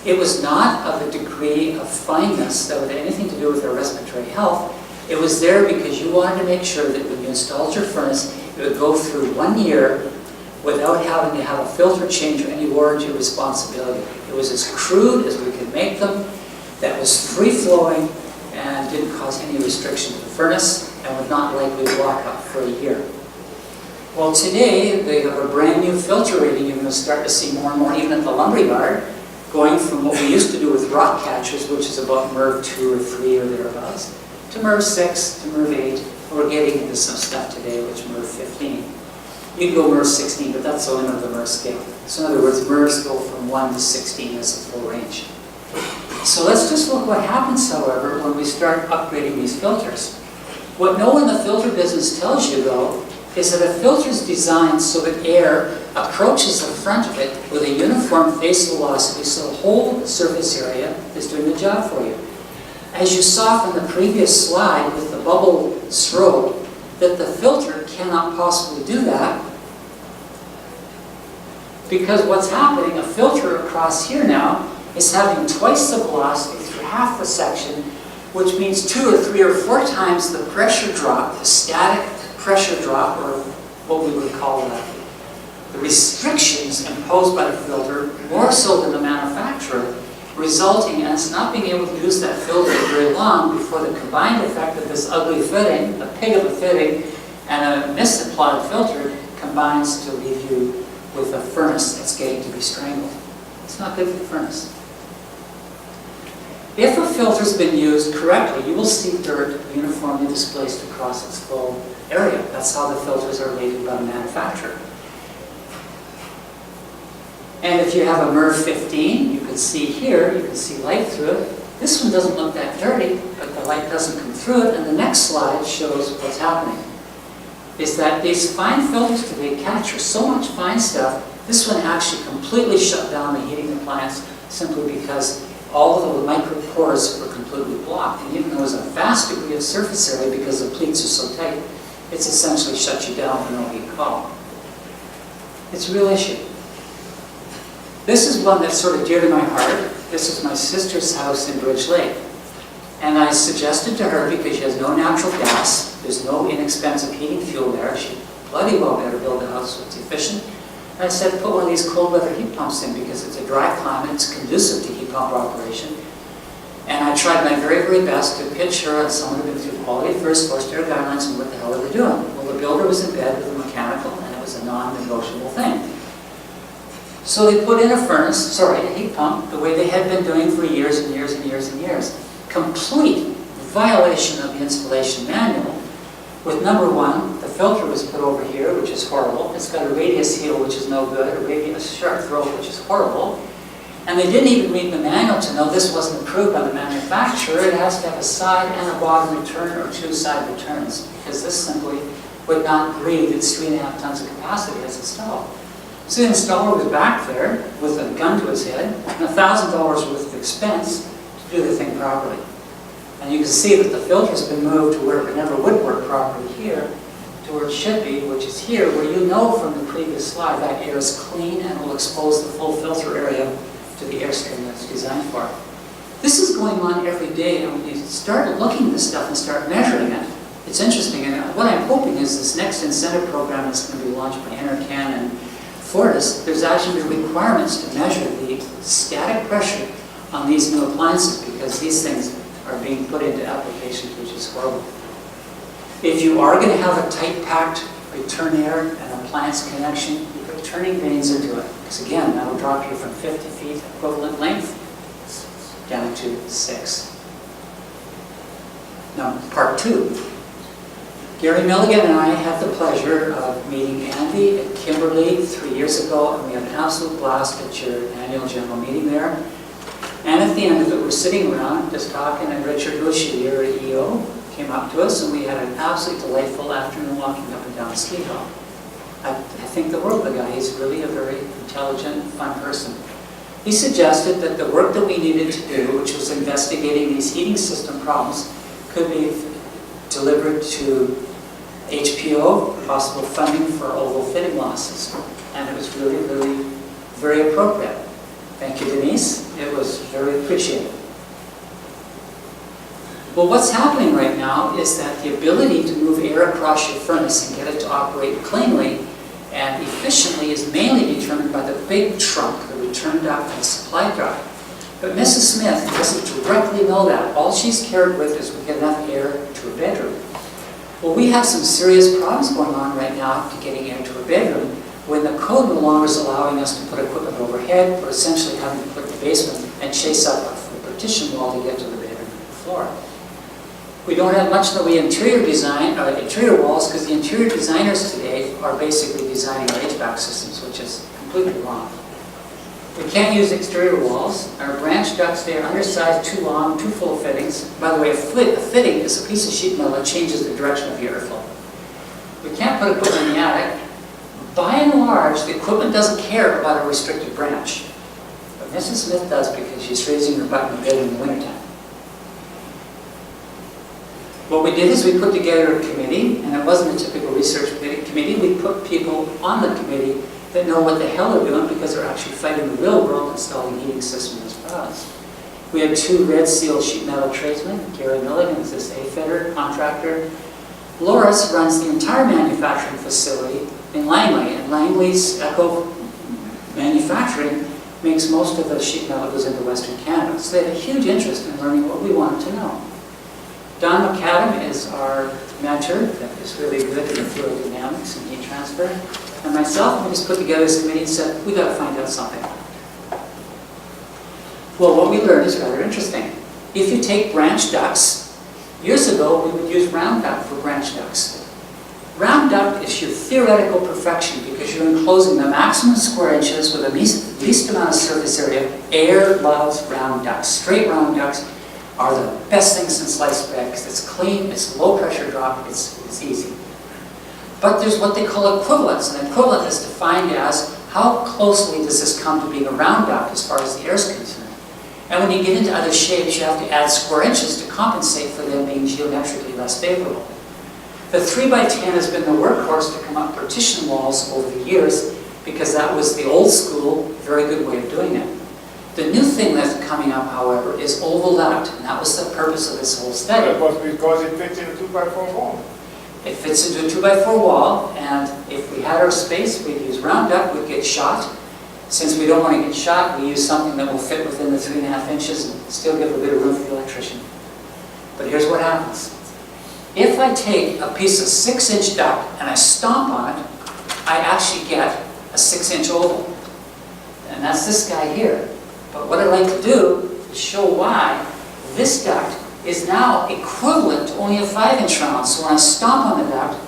It was not of a degree of fineness that would have anything to do with our respiratory health. It was there because you wanted to make sure that when you installed your furnace, it would go through 1 year without having to have a filter change or any warranty or responsibility. It was as crude as we could make them, that was free-flowing, and didn't cause any restriction to the furnace, and would not likely block up for a year. Well, today, they have a brand new filter rating you're going to start to see more and more, even at the lumberyard, going from what we used to do with rock catchers, which is about MERV 2 or 3 or thereabouts, to MERV 6, to MERV 8. We're getting into some stuff today, which MERV 15. You can go MERV 16, but that's the limit of the MERV scale. So in other words, MERVs go from 1 to 16 as a full range. So let's just look what happens, however, when we start upgrading these filters. What no one in the filter business tells you, though, is that a filter is designed so that air approaches the front of it with a uniform face velocity, so the whole surface area is doing the job for you. As you saw from the previous slide with the bubble stroke, that the filter cannot possibly do that because what's happening, a filter across here now is having twice the velocity through half the section, which means 2 or 3 or 4 times the pressure drop, the static pressure drop, or what we would call the restrictions imposed by the filter, more so than the manufacturer, resulting in us not being able to use that filter very long before the combined effect of this ugly fitting, a pig of a fitting, and a misapplied filter combines to leave you with a furnace that's getting to be strangled. It's not good for the furnace. If a filter's been used correctly, you will see dirt uniformly displaced across its full area. That's how the filters are rated by the manufacturer. And if you have a MERV 15, you can see here, you can see light through it. This one doesn't look that dirty, but the light doesn't come through it. And the next slide shows what's happening. Is that these fine filters today capture so much fine stuff, this one actually completely shut down the heating appliance simply because all of the micropores were completely blocked. And even though there's a vast degree of surface area because the pleats are so tight, it's essentially shut you down for no heat call. It's a real issue. This is one that's sort of dear to my heart. This is my sister's house in Bridge Lake. And I suggested to her, because she has no natural gas, there's no inexpensive heating fuel there, she bloody well better build a house that's efficient. And I said, put one of these cold weather heat pumps in because it's a dry climate, it's conducive to heat pump operation. And I tried my very, very best to pitch her on someone who had been through quality first, forced air guidelines, and what the hell they were doing. Well, the builder was in bed with a mechanical, and it was a non-negotiable thing. So they put in a furnace, a heat pump, the way they had been doing for years and years and years and years. Complete violation of the installation manual. With number 1, the filter was put over here, which is horrible. It's got a radius heel, which is no good, a sharp throat, which is horrible. And they didn't even read the manual to know this wasn't approved by the manufacturer. It has to have a side and a bottom return or 2 side returns, because this simply would not breathe its 3.5 tons of capacity as installed. So the installer was back there with a gun to his head and $1,000 worth of expense to do the thing properly. And you can see that the filter's been moved to where it never would work properly here, to where it should be, which is here, where you know from the previous slide that air is clean and will expose the full filter area to the airstream that it's designed for. This is going on every day, and when you start looking at this stuff and start measuring it, it's interesting. And what I'm hoping is this next incentive program that's going to be launched by Eneready and Fortis, there's actually requirements to measure the static pressure on these new appliances because these things are being put into applications, which is horrible. If you are going to have a tight-packed return air and appliance connection, you put turning vanes into it. Because again, that will drop you from 50 feet equivalent length down to 6. Now, part 2. Gary Milligan and I had the pleasure of meeting Andy and Kimberly 3 years ago, and we had an absolute blast at your annual general meeting there. And at the end of it, we're sitting around just talking, and Richard Lucia, your EO, came up to us, and we had an absolutely delightful afternoon walking up and down Ski Hill. I think the world of the guy. He's really a very intelligent, fun person. He suggested that the work that we needed to do, which was investigating these heating system problems, could be delivered to HPO, possible funding for oval fitting losses. And it was really, really very appropriate. Thank you, Denise. It was very appreciated. Well, what's happening right now is that the ability to move air across your furnace and get it to operate cleanly and efficiently is mainly determined by the big trunk, the return duct and supply duct. But Mrs. Smith doesn't directly know that. All she's cared with is we get enough air to her bedroom. Well, we have some serious problems going on right now to getting air to her bedroom when the code no longer is allowing us to put equipment overhead. We're essentially having to put the basement and chase up a partition wall to get to the bedroom floor. We don't have much in the way of interior walls because the interior designers today are basically designing our HVAC systems, which is completely wrong. We can't use exterior walls. Our branch ducts, they are undersized, too long, too full of fittings. By the way, a fitting is a piece of sheet metal that changes the direction of the airflow. We can't put equipment in the attic. By and large, the equipment doesn't care about a restricted branch. But Mrs. Smith does because she's raising her butt in the bed in the wintertime. What we did is we put together a committee, and it wasn't a typical research committee. We put people on the committee that know what the hell they're doing because they're actually fighting the real world installing heating systems as well. We had 2 red seal sheet metal tradesmen. Gary Milligan is this A-fitter contractor. Loris runs the entire manufacturing facility in Langley, and Langley's Echo Manufacturing makes most of the sheet metal that goes into Western Canada. So they have a huge interest in learning what we wanted to know. Don McAdam is our mentor that is really good in fluid dynamics and heat transfer. And myself, we just put together this committee and said, we got to find out something. Well, what we learned is rather interesting. If you take branch ducts, years ago we would use round duct for branch ducts. Round duct is your theoretical perfection because you're enclosing the maximum square inches with the least amount of surface area. Air loves round ducts. Straight round ducts are the best thing since sliced bread because it's clean, it's low pressure drop, it's easy. But there's what they call equivalence, and equivalent is defined as how closely does this come to being a round duct as far as the air is concerned. And when you get into other shapes, you have to add square inches to compensate for them being geometrically less favorable. The 3x10 has been the workhorse to come up partition walls over the years because that was the old school, very good way of doing it. The new thing that's coming up, however, is oval duct, and that was the purpose of this whole study. That was because it fits in a 2x4 wall. It fits into a 2x4 wall, and if we had our space, we'd use round duct, we'd get shot. Since we don't want to get shot, we use something that will fit within the 3.5 inches and still give a bit of room for the electrician. But here's what happens. If I take a piece of 6-inch duct and I stomp on it, I actually get a 6-inch oval. And that's this guy here. But what I'd like to do is show why this duct is now equivalent to only a 5-inch round. So when I stomp on the duct,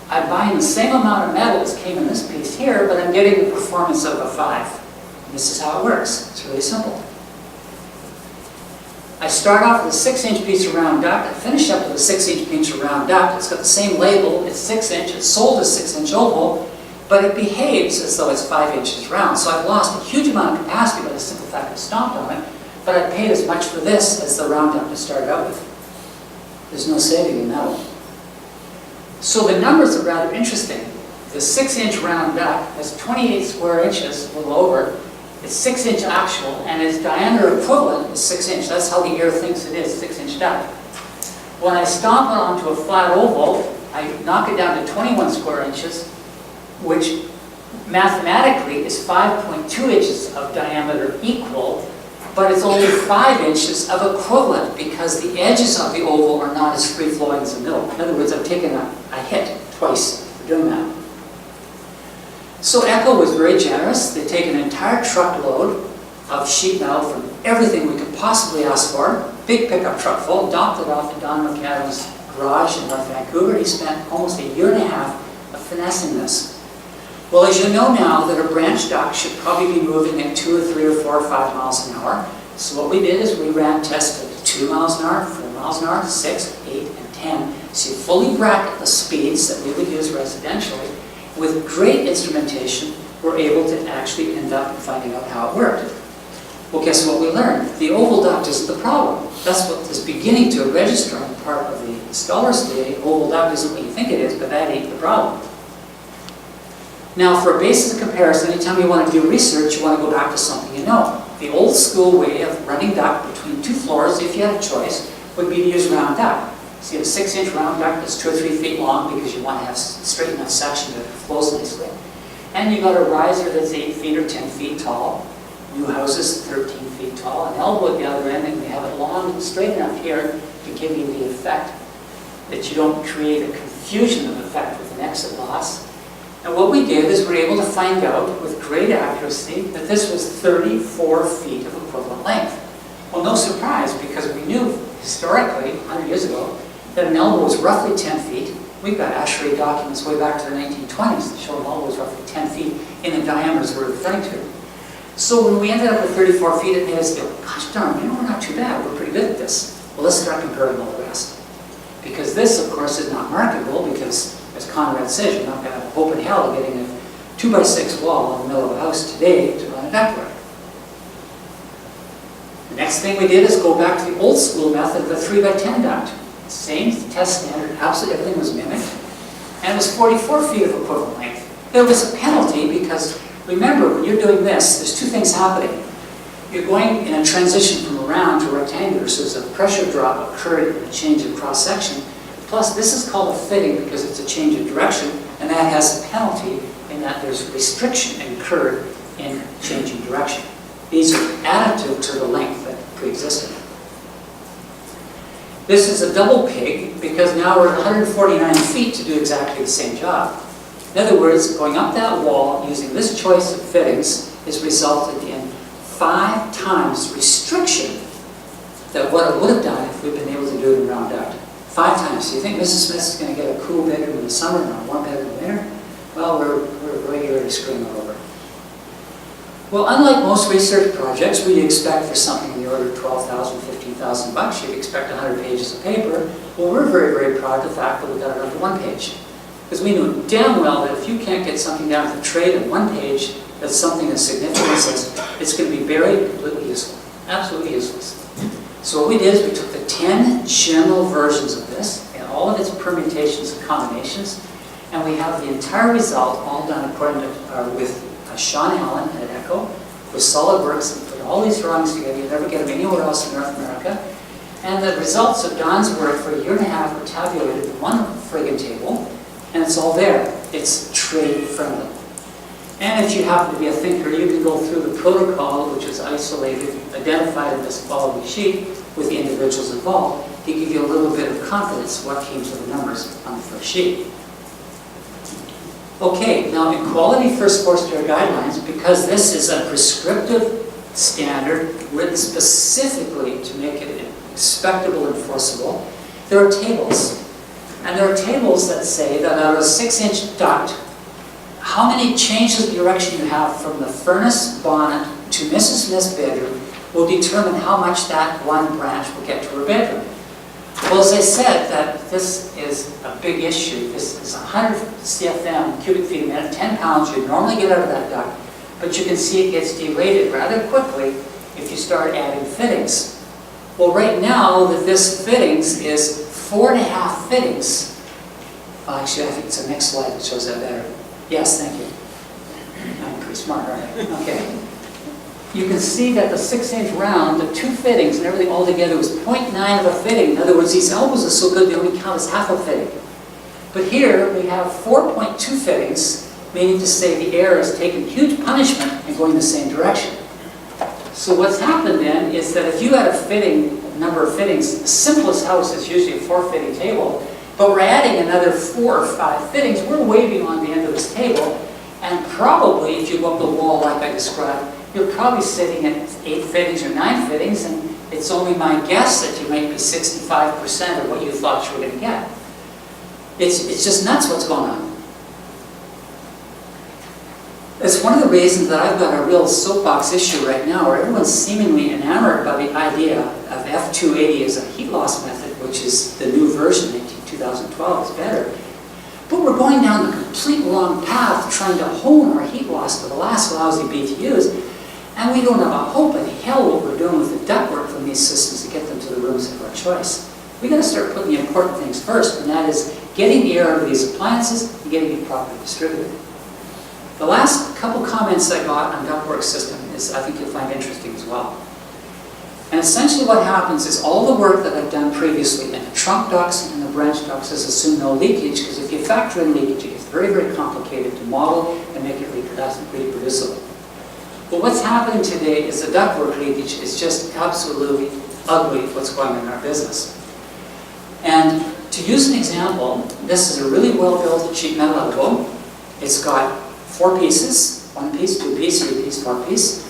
I'm buying the same amount of metal as came in this piece here, but I'm getting the performance of a 5. And this is how it works. It's really simple. I start off with a 6-inch piece of round duct. I finish up with a 6-inch piece of round duct. It's got the same label. It's 6-inch. It's sold as 6-inch oval, but it behaves as though it's 5 inches round. So I've lost a huge amount of capacity by the simple fact I stomped on it, but I paid as much for this as the round duct I started out with. There's no saving in metal. So the numbers are rather interesting. The 6-inch round duct has 28 square inches, a little over. It's 6-inch actual, and its diameter equivalent is 6 inch. That's how the air thinks it is, 6-inch duct. When I stomp it onto a flat oval, I knock it down to 21 square inches, which mathematically is 5.2 inches of diameter equal, but it's only 5 inches of equivalent because the edges of the oval are not as free-flowing as the middle. In other words, I've taken a hit twice for doing that. So Echo was very generous. They take an entire truckload of sheet metal from everything we could possibly ask for, big pickup truck full, dumped it off to Don McAdam's garage in North Vancouver. He spent almost a year and a half of finessing this. Well, as you know now that a branch duct should probably be moving at 2 or 3 or 4 or 5 miles an hour. So what we did is we ran tests at 2 miles an hour, 4 miles an hour, 6, 8, and 10. So you fully bracket the speeds that we would use residentially. With great instrumentation, we're able to actually end up finding out how it worked. Well, guess what we learned? The oval duct isn't the problem. That's what is beginning to register on the part of the installers today. Oval duct isn't what you think it is, but that ain't the problem. Now, for a basis of comparison, anytime you want to do research, you want to go back to something you know. The old school way of running duct between 2 floors, if you had a choice, would be to use round duct. So you have a 6-inch round duct that's 2 or 3 feet long because you want to have straight enough section that it flows nicely. And you got a riser that's 8 feet or 10 feet tall. New houses 13 feet tall, an elbow at the other end, and we have it long and straight enough here to give you the effect that you don't create a confusion of effect with an exit loss. And what we did is we were able to find out with great accuracy that this was 34 feet of equivalent length. Well, no surprise, because we knew historically, 100 years ago, that an elbow was roughly 10 feet. We've got ASHRAE documents way back to the 1920s that show an elbow was roughly 10 feet in the diameters we're referring to. So when we ended up with 34 feet, it made us go, gosh darn, we're not too bad, we're pretty good at this. Well, let's start comparing all the rest. Because this, of course, is not marketable because, as Conrad says, you're not going to have hope in hell of getting a 2x6 wall in the middle of a house today to run a ductwork. The next thing we did is go back to the old school method of a 3x10 duct. Same test standard, absolutely everything was mimicked. And it was 44 feet of equivalent length. There was a penalty because, remember, when you're doing this, there's 2 things happening. You're going in a transition from a round to rectangular, so there's a pressure drop occurred in the change of cross-section. Plus, this is called a fitting because it's a change of direction, and that has a penalty in that there's restriction incurred in changing direction. These are additive to the length that pre-existed. This is a double pig because now we're at 149 feet to do exactly the same job. In other words, going up that wall using this choice of fittings has resulted in 5 times restriction that what it would have done if we'd been able to do it in round duct. 5 times. So you think Mrs. Smith is going to get a cool bedroom in the summer and a warm bedroom in the winter? Well, we're regularly screwing it over. Well, unlike most research projects where you expect for something in the order of $12,000, $15,000, you'd expect 100 pages of paper. Well, we're very, very proud of the fact that we got it onto 1 page. Because we knew damn well that if you can't get something down to the trade on 1 page, that's something as significant as it's going to be buried, completely useful. Absolutely useless. So what we did is we took the 10 general versions of this and all of its permutations and combinations, and we have the entire result all done according to, with Sean Allen at ECHO, with SolidWorks, and put all these drawings together. You'll never get them anywhere else in North America. And the results of Don's work for a year and a half were tabulated in 1 friggin' table, and it's all there. It's trade friendly. And if you happen to be a thinker, you can go through the protocol, which is isolated, identified in this following sheet with the individuals involved, to give you a little bit of confidence what came to the numbers on the first sheet. Okay, now in quality first 4-star guidelines, because this is a prescriptive standard written specifically to make it expectable and enforceable, there are tables. And there are tables that say that out of a 6-inch duct, how many changes of direction you have from the furnace bonnet to Mrs. Smith's bedroom will determine how much that one branch will get to her bedroom. Well, as I said, that this is a big issue. This is 100 CFM, cubic feet a minute, 10 pounds you'd normally get out of that duct, but you can see it gets derated rather quickly if you start adding fittings. Well, right now, that this fittings is 4.5 fittings. Well, actually, I think it's the next slide that shows that better. Yes, thank you. I'm pretty smart, aren't I? Okay. You can see that the 6-inch round, the 2 fittings and everything all together was 0.9 of a fitting. In other words, these elbows are so good they only count as half a fitting. But here we have 4.2 fittings, meaning to say the air is taking huge punishment and going the same direction. So what's happened then is that if you had a fitting, number of fittings, the simplest house is usually a 4-fitting table, but we're adding another 4 or 5 fittings. We're way beyond the end of this table, and probably if you go up the wall like I described, you're probably sitting at 8 fittings or 9 fittings, and It's only my guess that you might be 65% of what you thought you were going to get. It's just nuts what's going on. It's one of the reasons that I've got a real soapbox issue right now where everyone's seemingly enamored by the idea of F280 as a heat loss method, which is the new version, 2012 is better. But we're going down the complete wrong path trying to hone our heat loss to the last lousy BTUs, and we don't have a hope in hell what we're doing with the ductwork from these systems to get them to the rooms of our choice. We've got to start putting the important things first, and that is getting the air out of these appliances and getting it properly distributed. The last couple comments I got on ductwork system is I think you'll find interesting as well. And essentially what happens is all the work that I've done previously in the trunk ducts and the branch ducts is assume no leakage, because if you factor in leakage, it gets very, very complicated to model and make it reproducible. But what's happening today is the ductwork leakage is just absolutely ugly what's going on in our business. And to use an example, this is a really well-built sheet metal elbow. It's got 4 pieces, 1 piece, 2 piece, 3 piece, 4 piece.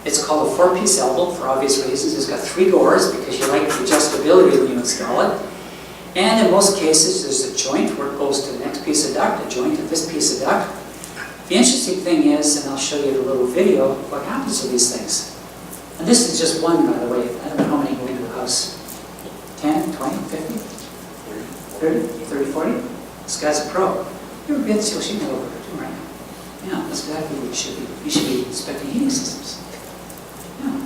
It's called a 4-piece elbow for obvious reasons. It's got 3 doors because you like the adjustability when you install it. And in most cases, there's a joint where it goes to the next piece of duct, a joint to this piece of duct. The interesting thing is, and I'll show you a little video, what happens to these things. And this is just one, by the way. I don't know how many go into a house. 10, 20, 50, 30, 40? This guy's a pro. You're a bit steel sheet metal worker too right now. Yeah, that's exactly what you should be. You should be inspecting heating systems. Yeah.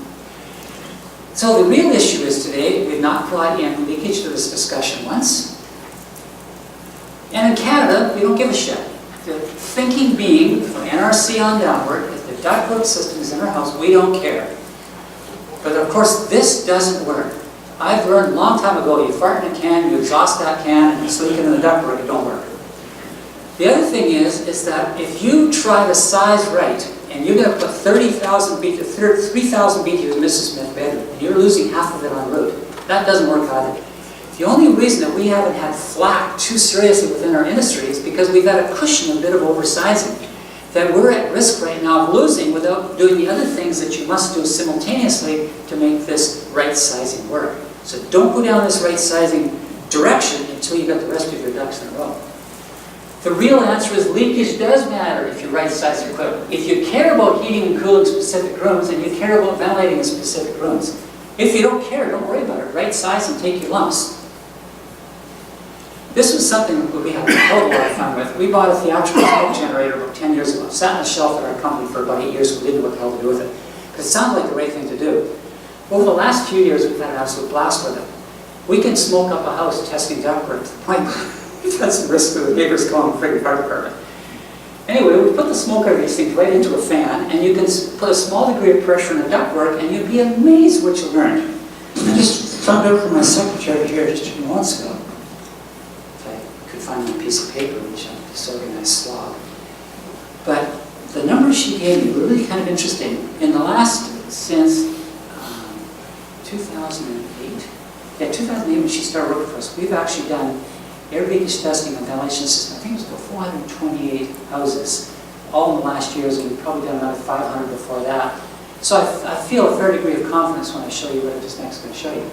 So the real issue is today, we've not brought in leakage to this discussion once. And in Canada, we don't give a shit. The thinking being, from NRC on downward, if the ductwork system is in our house, we don't care. But of course, this doesn't work. I've learned a long time ago, you fart in a can, you exhaust that can, and it's leaking in the ductwork, it don't work. The other thing is that if you try to size right, and you're going to put 3,000 BTU, in Mrs. Smith bedroom, and you're losing half of it en route, that doesn't work either. The only reason that we haven't had flack too seriously within our industry is because we've had a cushion a bit of oversizing that we're at risk right now of losing without doing the other things that you must do simultaneously to make this right sizing work. So don't go down this right sizing direction until you get the rest of your ducks in a row. The real answer is leakage does matter if you right size your equipment. If you care about heating and cooling specific rooms, and you care about ventilating in specific rooms. If you don't care, don't worry about it. Right size and take your lumps. This was something that we had a hell of a lot of fun with. We bought a theatrical smoke generator about 10 years ago. It sat on the shelf at our company for about 8 years, so we didn't know what the hell to do with it. Because it sounded like the right thing to do. Over the last few years, we've had an absolute blast with it. We can smoke up a house testing ductwork to the point where we've had some risk to the neighbors calling the friggin' fire department. Anyway, we put the smoke out of these things right into a fan, and you can put a small degree of pressure in the ductwork, and you'd be amazed what you learn. I just found out from my secretary here just a few months ago. Find a piece of paper, which I'm a disorganized slob. But the numbers she gave me were really kind of interesting. In the last, since 2008, 2008 when she started working for us, we've actually done air leakage testing and ventilation system. I think it was about 428 houses, all in the last years, and we've probably done another 500 before that. So I feel a fair degree of confidence when I show you what I'm just next going to show you.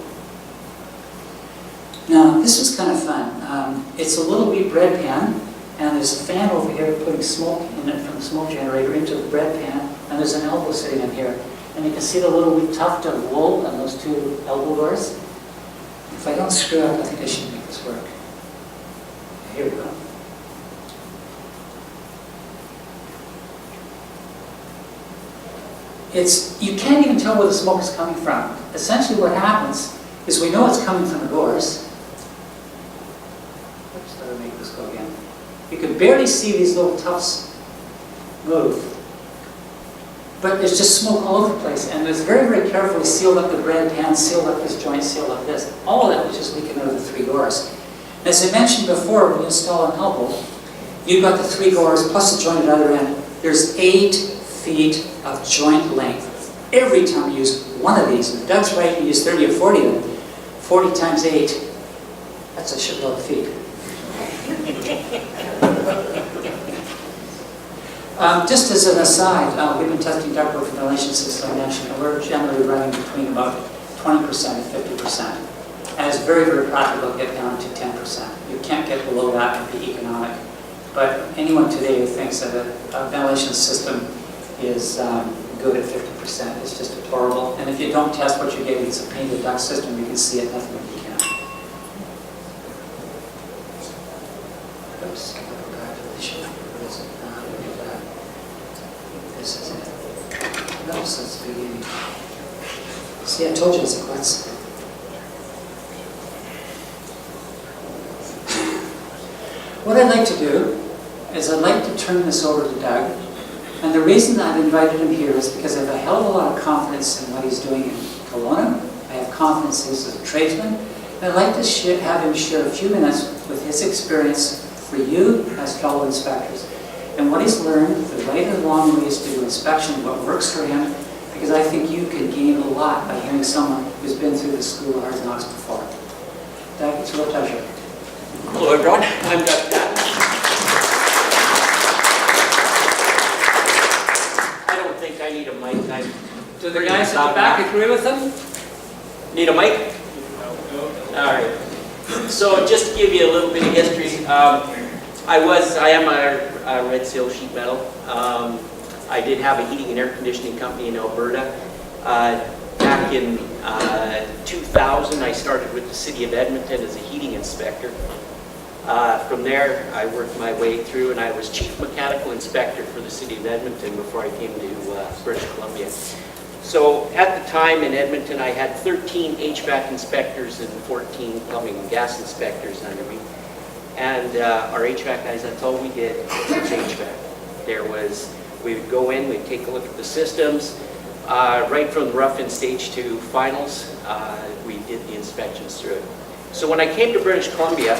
Now, this was kind of fun. It's a little wee bread pan, and there's a fan over here putting smoke in it from the smoke generator into the bread pan, and there's an elbow sitting in here. And you can see the little wee tuft of wool on those 2 elbow doors. If I don't screw up, I think I should make this work. Here we go. You can't even tell where the smoke is coming from. Essentially what happens is we know it's coming from the doors. Oops, let me make this go again. You can barely see these little tufts move. But there's just smoke all over the place, and it's very, very carefully sealed up the bread pan, sealed up this joint, sealed up this. All of that was just leaking out of the 3 doors. And as I mentioned before, when you install an elbow, you've got the 3 doors plus the joint at the other end. There's 8 feet of joint length. Every time you use one of these, and the duct's right, you use 30 or 40 of them. 40 times 8, that's a shitload of feet. Just as an aside, we've been testing ductwork ventilation system, I mentioned, and we're generally running between about 20% and 50%. And it's very, very practical to get down to 10%. You can't get below that and be economic. But anyone today who thinks that a ventilation system is good at 50% is just deplorable. And if you don't test what you're getting, it's a painted duct system, you can see it, nothing but you can. Oops, I'll go back to the sheet. Where is it? Look at that. This is it. No, so it's the beginning. See, I told you it's a klutz. What I'd like to do is I'd like to turn this over to Doug. And the reason that I've invited him here is because I have a hell of a lot of confidence in what he's doing in Kelowna. I have confidence he's a tradesman. And I'd like to have him share a few minutes with his experience for you as fellow inspectors. And what he's learned, the right and wrong ways to do inspection, what works for him, because I think you can gain a lot by hearing someone who's been through the school of hard knocks before. Doug, it's a real pleasure. Hello everyone, I'm Doug Patton. I don't think I need a mic. Do the guys at the back agree with him? Need a mic? No. All right. So just to give you a little bit of history, I am a Red Seal sheet metal. I did have a heating and air conditioning company in Alberta. Back in 2000, I started with the City of Edmonton as a heating inspector. From there, I worked my way through, and I was Chief Mechanical Inspector for the City of Edmonton before I came to British Columbia. So at the time in Edmonton, I had 13 HVAC inspectors and 14 plumbing and gas inspectors under me. And our HVAC guys, that's all we did was HVAC. We would go in, we'd take a look at the systems, right from the rough-in stage to finals, we did the inspections through it. So when I came to British Columbia,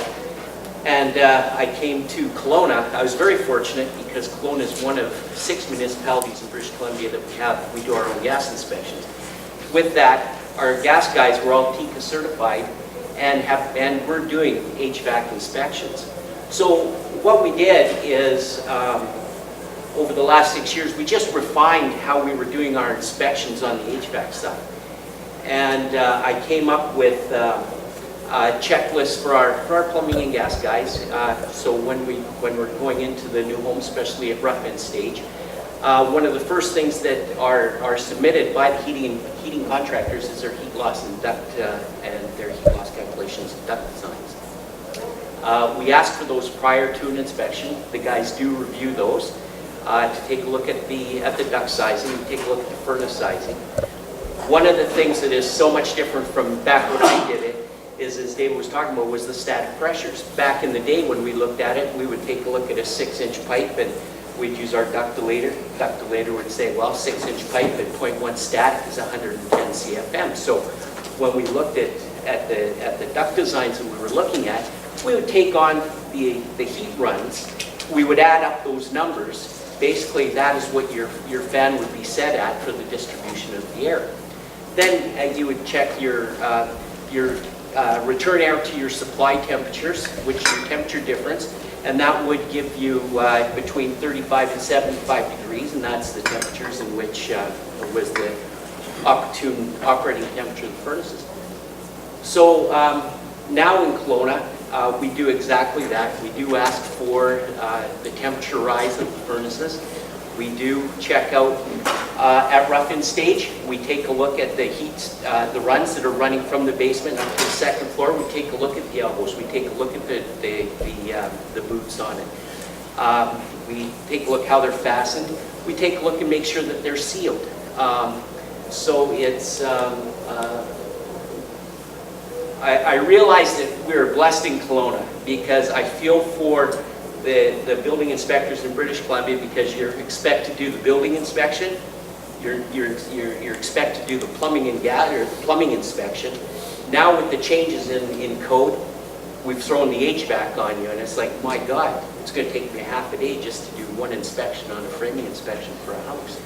and I came to Kelowna, I was very fortunate because Kelowna is one of 6 municipalities in British Columbia that we do our own gas inspections. With that, our gas guys were all TECA certified and we're doing HVAC inspections. So what we did is, over the last 6 years, we just refined how we were doing our inspections on the HVAC side. And I came up with checklists for our plumbing and gas guys. So when we're going into the new home, especially at rough-in stage, one of the first things that are submitted by the heating contractors is their heat loss and duct and their heat loss calculations and duct designs. We ask for those prior to an inspection. The guys do review those to take a look at the duct sizing, take a look at the furnace sizing. One of the things that is so much different from back when I did it is, as David was talking about, was the static pressures. Back in the day when we looked at it, we would take a look at a 6-inch pipe and we'd use our ductilator. Ductilator would say, well, 6-inch pipe at 0.1 static is 110 CFM. So when we looked at the duct designs that we were looking at, we would take on the heat runs. We would add up those numbers. Basically, that is what your fan would be set at for the distribution of the air. Then you would check your return air to your supply temperatures, which is your temperature difference, and that would give you between 35 and 75 degrees, and that's the temperatures in which was the opportune operating temperature of the furnaces. So now in Kelowna, we do exactly that. We do ask for the temperature rise of the furnaces. We do check out at rough-in stage. We take a look at the heat, the runs that are running from the basement up to the second floor. We take a look at the elbows. We take a look at the boots on it. We take a look how they're fastened. We take a look and make sure that they're sealed. So it's. I realize that we're blessed in Kelowna because I feel for the building inspectors in British Columbia, because you're expected to do the building inspection, you're expected to do the plumbing and gas or the plumbing inspection. Now with the changes in code, we've thrown the HVAC on you, and it's like, my God, it's going to take me half a day just to do one inspection on a framing inspection for a house.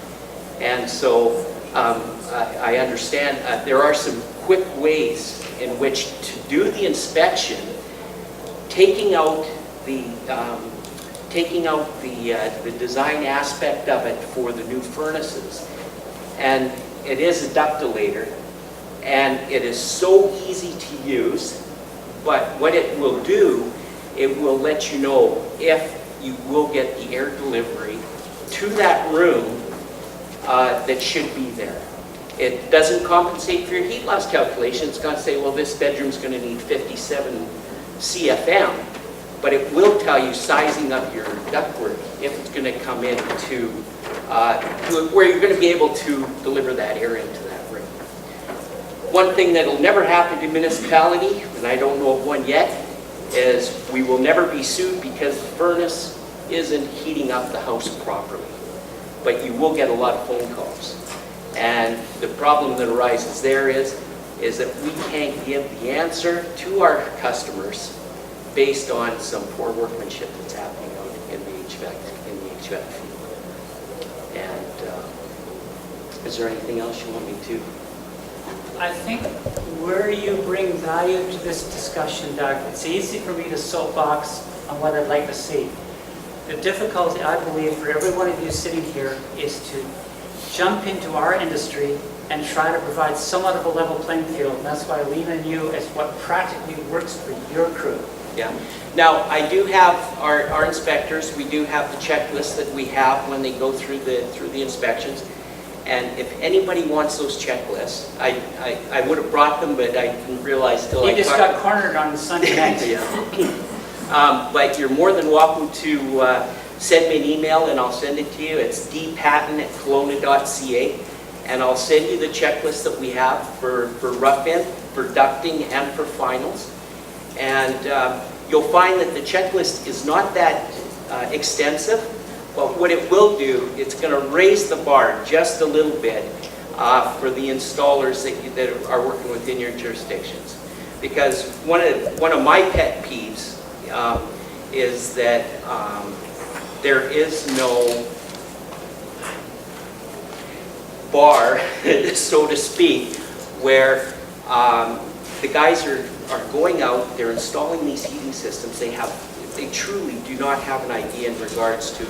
And so I understand there are some quick ways in which to do the inspection, taking out the design aspect of it for the new furnaces, and it is a ductilator, And it is so easy to use, but what it will do, it will let you know if you will get the air delivery to that room that should be there. It doesn't compensate for your heat loss calculation. It's going to say, well, this bedroom's going to need 57 CFM, but it will tell you sizing up your ductwork if it's going to come in to where you're going to be able to deliver that air into that room. One thing that will never happen to municipality, and I don't know of one yet, is we will never be sued because the furnace isn't heating up the house properly. But you will get a lot of phone calls. And the problem that arises there is that we can't give the answer to our customers based on some poor workmanship that's happening out in the HVAC field. And is there anything else you want me to? I think where you bring value to this discussion, Doug, it's easy for me to soapbox on what I'd like to see. The difficulty, I believe, for every one of you sitting here is to jump into our industry and try to provide somewhat of a level playing field. And that's why I lean on you as what practically works for your crew. Yeah. Now, I do have our inspectors, we do have the checklist that we have when they go through the inspections. And if anybody wants those checklists, I would have brought them, but I didn't realize till You just got cornered on Sunday night. But you're more than welcome to send me an email and I'll send it to you. It's dpatton@kelowna.ca, and I'll send you the checklist that we have for rough-in, for ducting, and for finals. And you'll find that the checklist is not that extensive, but what it will do, it's going to raise the bar just a little bit for the installers that are working within your jurisdictions. Because one of my pet peeves is that there is no bar, so to speak, where the guys are going out, they're installing these heating systems, they truly do not have an idea in regards to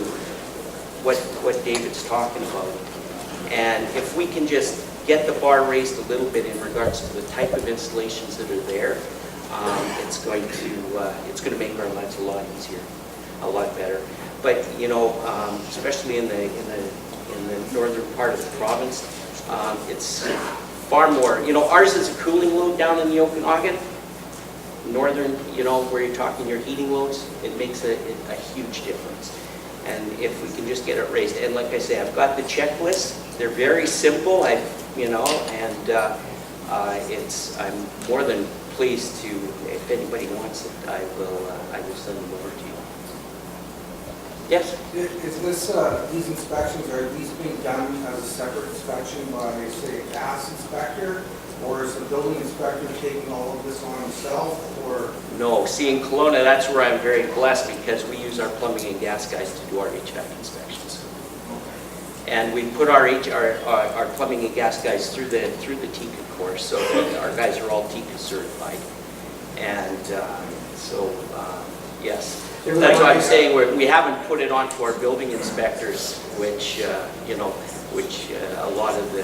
what David's talking about. And if we can just get the bar raised a little bit in regards to the type of installations that are there, it's going to make our lives a lot easier, a lot better. But you know, especially in the northern part of the province, it's far more. You know, ours is a cooling load down in the Okanagan. Northern, you know, where you're talking your heating loads, it makes a huge difference. And if we can just get it raised, and like I say, I've got the checklist. They're very simple, I'm more than pleased to, if anybody wants it, I will send them over to you. Yes? Is this, these inspections, are these being done as a separate inspection by, say, a gas inspector? Or is the building inspector taking all of this on himself, or? No, see, in Kelowna, that's where I'm very blessed because we use our plumbing and gas guys to do our HVAC inspections. And we put our plumbing and gas guys through the TECA course, so our guys are all TECA certified. And yes, that's what I'm saying. We haven't put it onto our building inspectors, which a lot of the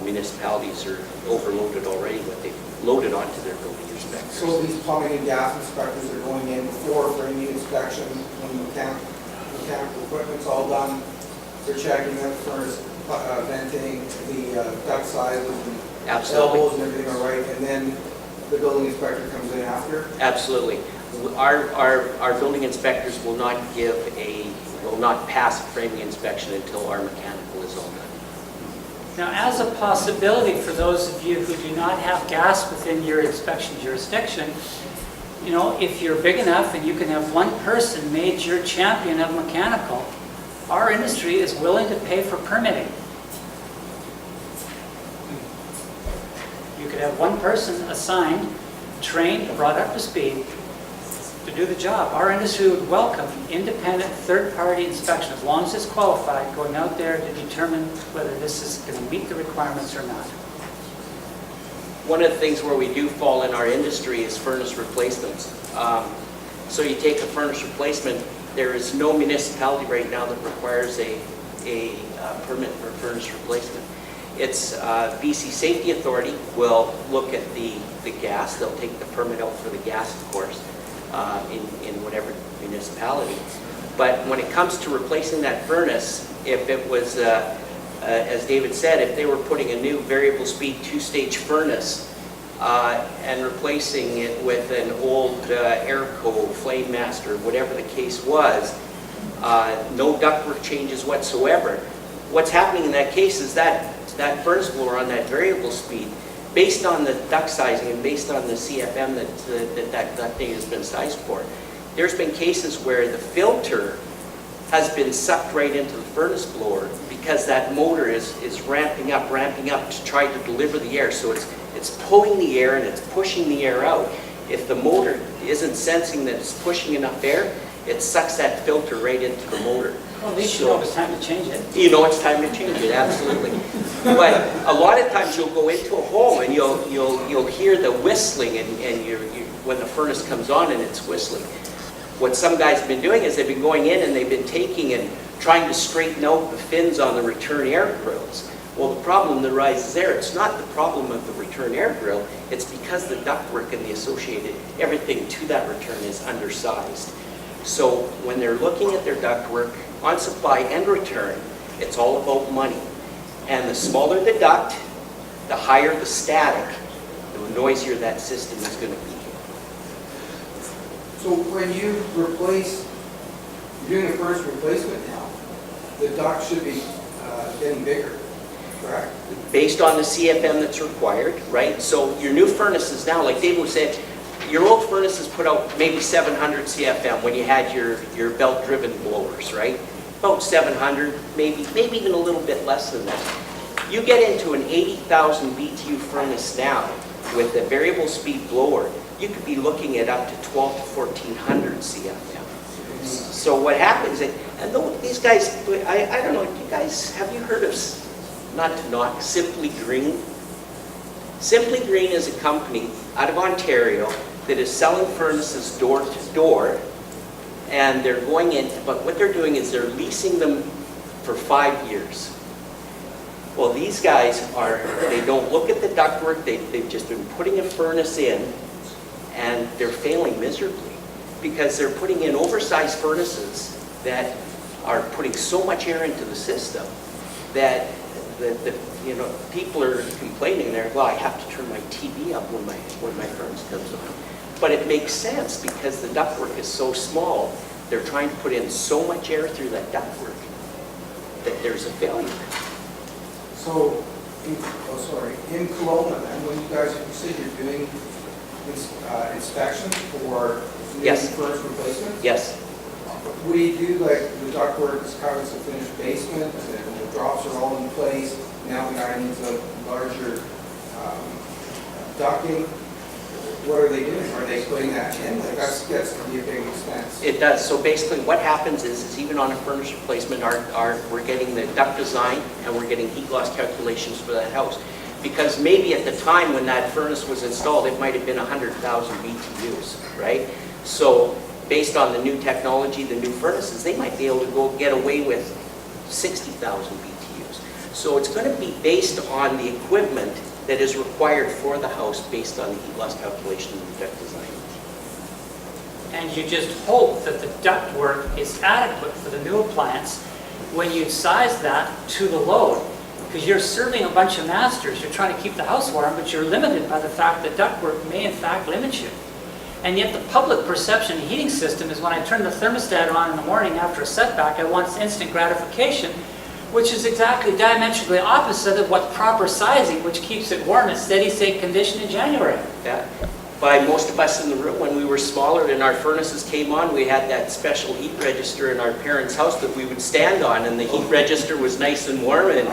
municipalities are overloaded already, but they've loaded onto their building inspectors. So these plumbing and gas inspectors are going in before for any inspection when the mechanical equipment's all done. They're checking the furnace venting, the duct sizes, and elbows and everything are right, and then the building inspector comes in after? Absolutely. Our building inspectors will not pass a framing inspection until our mechanical is all done. Now, as a possibility for those of you who do not have gas within your inspection jurisdiction, you know, if you're big enough and you can have one person made your champion of mechanical, our industry is willing to pay for permitting. You could have one person assigned, trained, brought up to speed to do the job. Our industry would welcome independent third-party inspection as long as it's qualified, going out there to determine whether this is going to meet the requirements or not. One of the things where we do fall in our industry is furnace replacements. So you take a furnace replacement, there is no municipality right now that requires a permit for furnace replacement. It's BC Safety Authority will look at the gas. They'll take the permit out for the gas, of course, in whatever municipality. But when it comes to replacing that furnace, if it was, as David said, if they were putting a new variable speed 2-stage furnace and replacing it with an old Airco Flame Master, whatever the case was, no ductwork changes whatsoever. What's happening in that case is that furnace blower on that variable speed, based on the duct sizing and based on the CFM that ducting has been sized for, there's been cases where the filter has been sucked right into the furnace blower because that motor is ramping up to try to deliver the air. So it's pulling the air and it's pushing the air out. If the motor isn't sensing that it's pushing enough air, it sucks that filter right into the motor. Well, at least you know it's time to change it. You know it's time to change it, absolutely. But a lot of times you'll go into a home and you'll hear the whistling and when the furnace comes on and it's whistling. What some guys have been doing is they've been going in and they've been taking and trying to straighten out the fins on the return air grills. Well, the problem that arises there, it's not the problem of the return air grill, it's because the ductwork and the associated, everything to that return is undersized. So when they're looking at their ductwork on supply and return, it's all about money. And the smaller the duct, the higher the static, the noisier that system is going to be. So when you replace, you're doing a furnace replacement now, the duct should be getting bigger, correct? Based on the CFM that's required, right? So your new furnaces now, like David was saying, your old furnaces put out maybe 700 CFM when you had your belt-driven blowers, right? About 700, maybe even a little bit less than that. You get into an 80,000 BTU furnace now with a variable speed blower, you could be looking at up to 12 to 1400 CFM. So what happens, and these guys, I don't know, you guys, have you heard of, not to knock, Simply Green? Simply Green is a company out of Ontario that is selling furnaces door to door, and they're going in, but what they're doing is they're leasing them for 5 years. Well, these guys they don't look at the ductwork, they've just been putting a furnace in, and they're failing miserably because they're putting in oversized furnaces that are putting so much air into the system that people are complaining there, well, I have to turn my TV up when my furnace comes on. But it makes sense because the ductwork is so small, they're trying to put in so much air through that ductwork that there's a failure. So, in Kelowna, then, when you guys, you said you're doing inspections for new Yes. furnace replacements? Yes. Would you do like the ductwork covers the finished basement, and then the drops are all in place, now the guy needs a larger ducting? What are they doing? Are they putting that in? Like that's going to be a big expense. It does. So basically what happens is even on a furnace replacement, we're getting the duct design and we're getting heat loss calculations for that house. Because maybe at the time when that furnace was installed, it might have been 100,000 BTUs, right? So based on the new technology, the new furnaces, they might be able to go get away with 60,000 BTUs. So it's going to be based on the equipment that is required for the house based on the heat loss calculation and the duct design. And you just hope that the ductwork is adequate for the new appliance when you size that to the load. Because you're serving a bunch of masters, you're trying to keep the house warm, but you're limited by the fact that ductwork may in fact limit you. And yet the public perception heating system is when I turn the thermostat on in the morning after a setback, I want instant gratification, which is exactly diametrically opposite of what proper sizing, which keeps it warm in steady state condition in January. Yeah. By most of us in the room, when we were smaller and our furnaces came on, we had that special heat register in our parents' house that we would stand on, and the heat register was nice and warm, and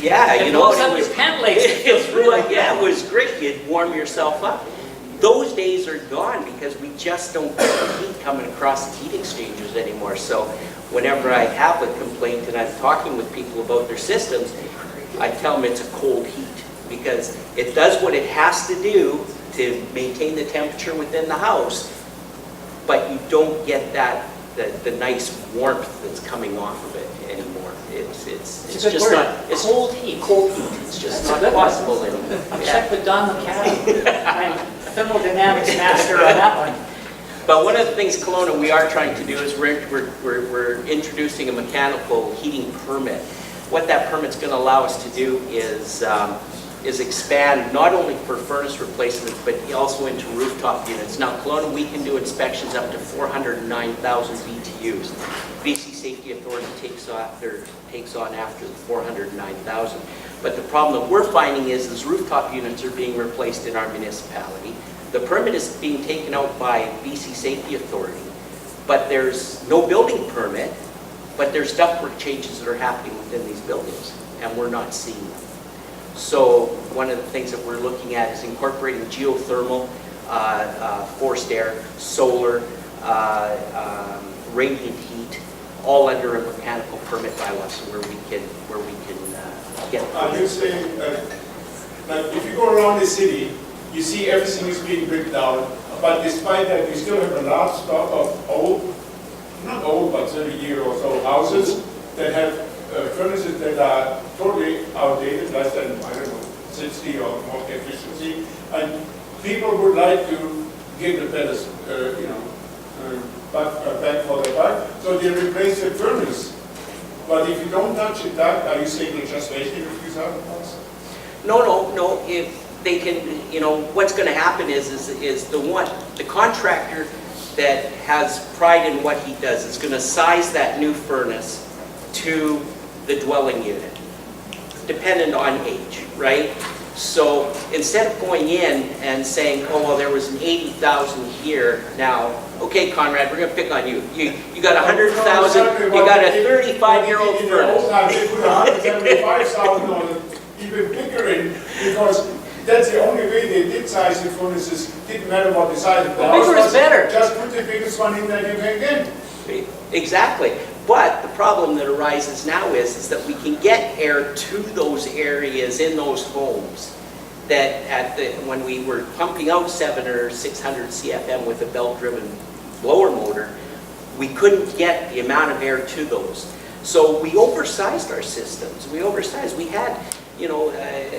yeah, It you know, blows up your pant legs. It feels really good. yeah, it was great. You'd warm yourself up. Those days are gone because we just don't get the heat coming across the heat exchangers anymore. So whenever I have a complaint and I'm talking with people about their systems, I tell them it's a cold heat because it does what it has to do to maintain the temperature within the house, but you don't get that the nice warmth that's coming off of it anymore. It's it's a good just word. not, it's Cold heat. cold heat, it's just That's a not good one. possible anymore. I've Yeah. checked with Don McCadam, my thermodynamics master on that one. But one of the things, Kelowna, we are trying to do is we're introducing a mechanical heating permit. What that permit's going to allow us to do is expand not only for furnace replacements, but also into rooftop units. Now, Kelowna, we can do inspections up to 409,000 BTUs. BC Safety Authority takes on after the 409,000. But the problem that we're finding is rooftop units are being replaced in our municipality. The permit is being taken out by BC Safety Authority, but there's no building permit, but there's ductwork changes that are happening within these buildings, and we're not seeing them. So one of the things that we're looking at is incorporating geothermal, forced air, solar, radiant heat, all under a mechanical permit bylaw, so where we can get. Are you saying that if you go around the city, you see everything is being bricked down, but despite that, you still have a large stock of old, not old, but 30-year or so houses that have furnaces that are totally outdated, less than, I don't know, 60 or more efficiency, and people would like to give the better, back for the buck, so they replace the furnace. But if you don't touch it, are you saying they're just wasting a few $1,000? No. If they can, what's going to happen is the contractor that has pride in what he does is going to size that new furnace to the dwelling unit, dependent on age, right? So instead of going in and saying, oh, well, there was an 80,000 here now, okay, Conrad, we're going to pick on you. You got 100,000, you got a 35-year-old In the old furnace. time, they put 175,000 on it, even Pickering, because that's the only way they did size the furnaces. Didn't matter what the size of the house bigger is was. better. Just put the biggest one in that you can get. Exactly. But the problem that arises now is that we can get air to those areas in those homes that when we were pumping out 700 or 600 CFM with a belt-driven blower motor, we couldn't get the amount of air to those. So we oversized our systems. We had,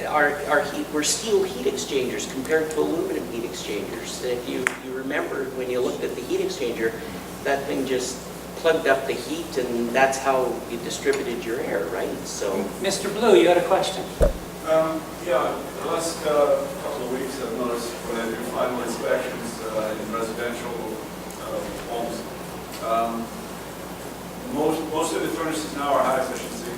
our heat, we're steel heat exchangers compared to aluminum heat exchangers. If you remember when you looked at the heat exchanger, that thing just plugged up the heat, and that's how you distributed your air, right? So, Mr. Blue, you had a question? Yeah, the last couple of weeks I've noticed when I do final inspections in residential homes, most of the furnaces now are high efficiency.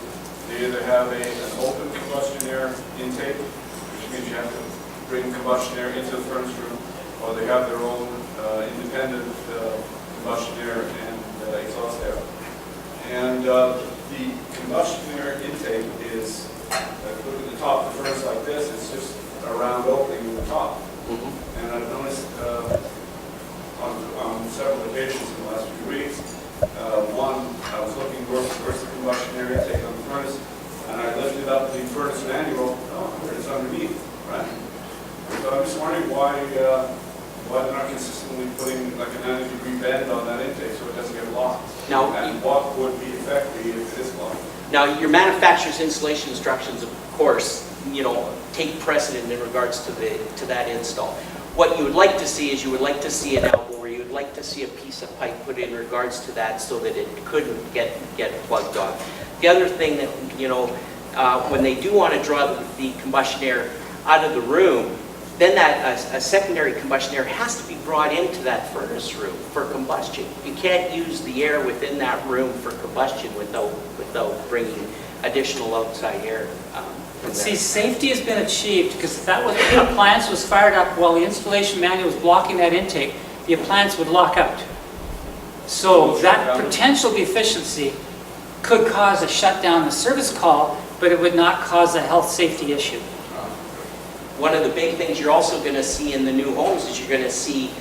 They either have an open combustion air intake, which means you have to bring combustion air into the furnace room, or they have their own independent combustion air and exhaust air. And the combustion air intake is, look at the top of the furnace like this, it's just a round opening in the top. And I've noticed on several occasions in the last few weeks, one, I was looking where's the combustion air intake on the furnace, and I lifted up the furnace manual, it's underneath, right? So I'm just wondering why they're not consistently putting like a 90-degree bend on that intake so it doesn't get locked. Now, and what would be effective if it is locked? now your manufacturer's installation instructions, of course, take precedent in regards to that install. What you would like to see is you would like to see an elbow, or you would like to see a piece of pipe put in regards to that so that it couldn't get plugged on. The other thing that, when they do want to draw the combustion air out of the room, then a secondary combustion air has to be brought into that furnace room for combustion. You can't use the air within that room for combustion without bringing additional outside air. From See, there. safety has been achieved, because if the appliance was fired up while the installation manual was blocking that intake, the appliance would lock out. So that potential deficiency could cause a shutdown, a service call, but it would not cause a health safety issue. One of the big things you're also going to see in the new homes is you're going to see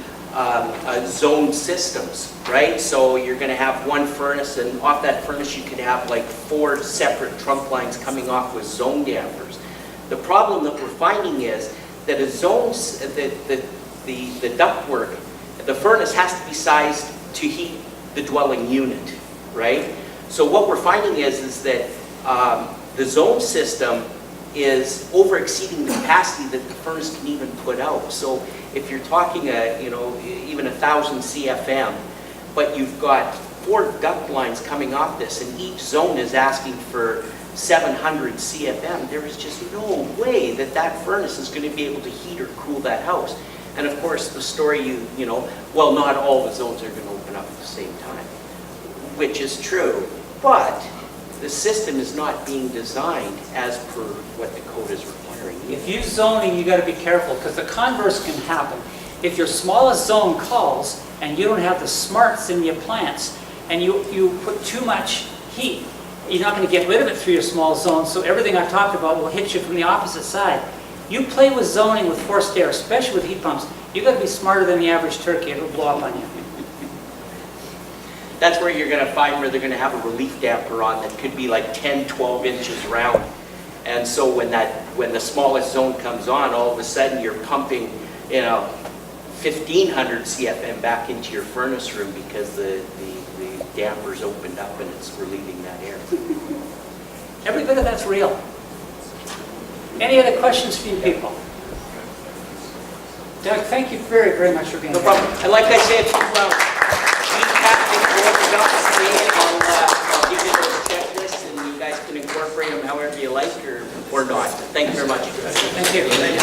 zoned systems, right? So you're going to have one furnace, and off that furnace you could have like 4 separate trunk lines coming off with zone dampers. The problem that we're finding is that the ductwork, the furnace has to be sized to heat the dwelling unit, right? So what we're finding is that the zone system is over exceeding the capacity that the furnace can even put out. So if you're talking, you know, even 1,000 CFM, but you've got 4 duct lines coming off this, and each zone is asking for 700 CFM, there is just no way that that furnace is going to be able to heat or cool that house. And of course, the story you know, well, not all the zones are going to open up at the same time, which is true, but the system is not being designed as per what the code is requiring. If you zoning, you got to be careful, because the converse can happen. If your smallest zone calls and you don't have the smarts in your plants, and you put too much heat, you're not going to get rid of it through your small zone, so everything I talked about will hit you from the opposite side. You play with zoning with forced air, especially with heat pumps, you got to be smarter than the average turkey, it'll blow up on you. That's where you're going to find where they're going to have a relief damper on that could be like 10, 12 inches round. And so when the smallest zone comes on, all of a sudden you're pumping, you know, 1,500 CFM back into your furnace room because the damper's opened up and it's relieving that air. Every bit of that's real. Any other questions for you people? Doug, thank you very, very much for being No here. problem. And like I said, if you need Captain Gordon up to me, I'll give you those checklists and you guys can incorporate them however you like or not. Thank you very much. Thank you.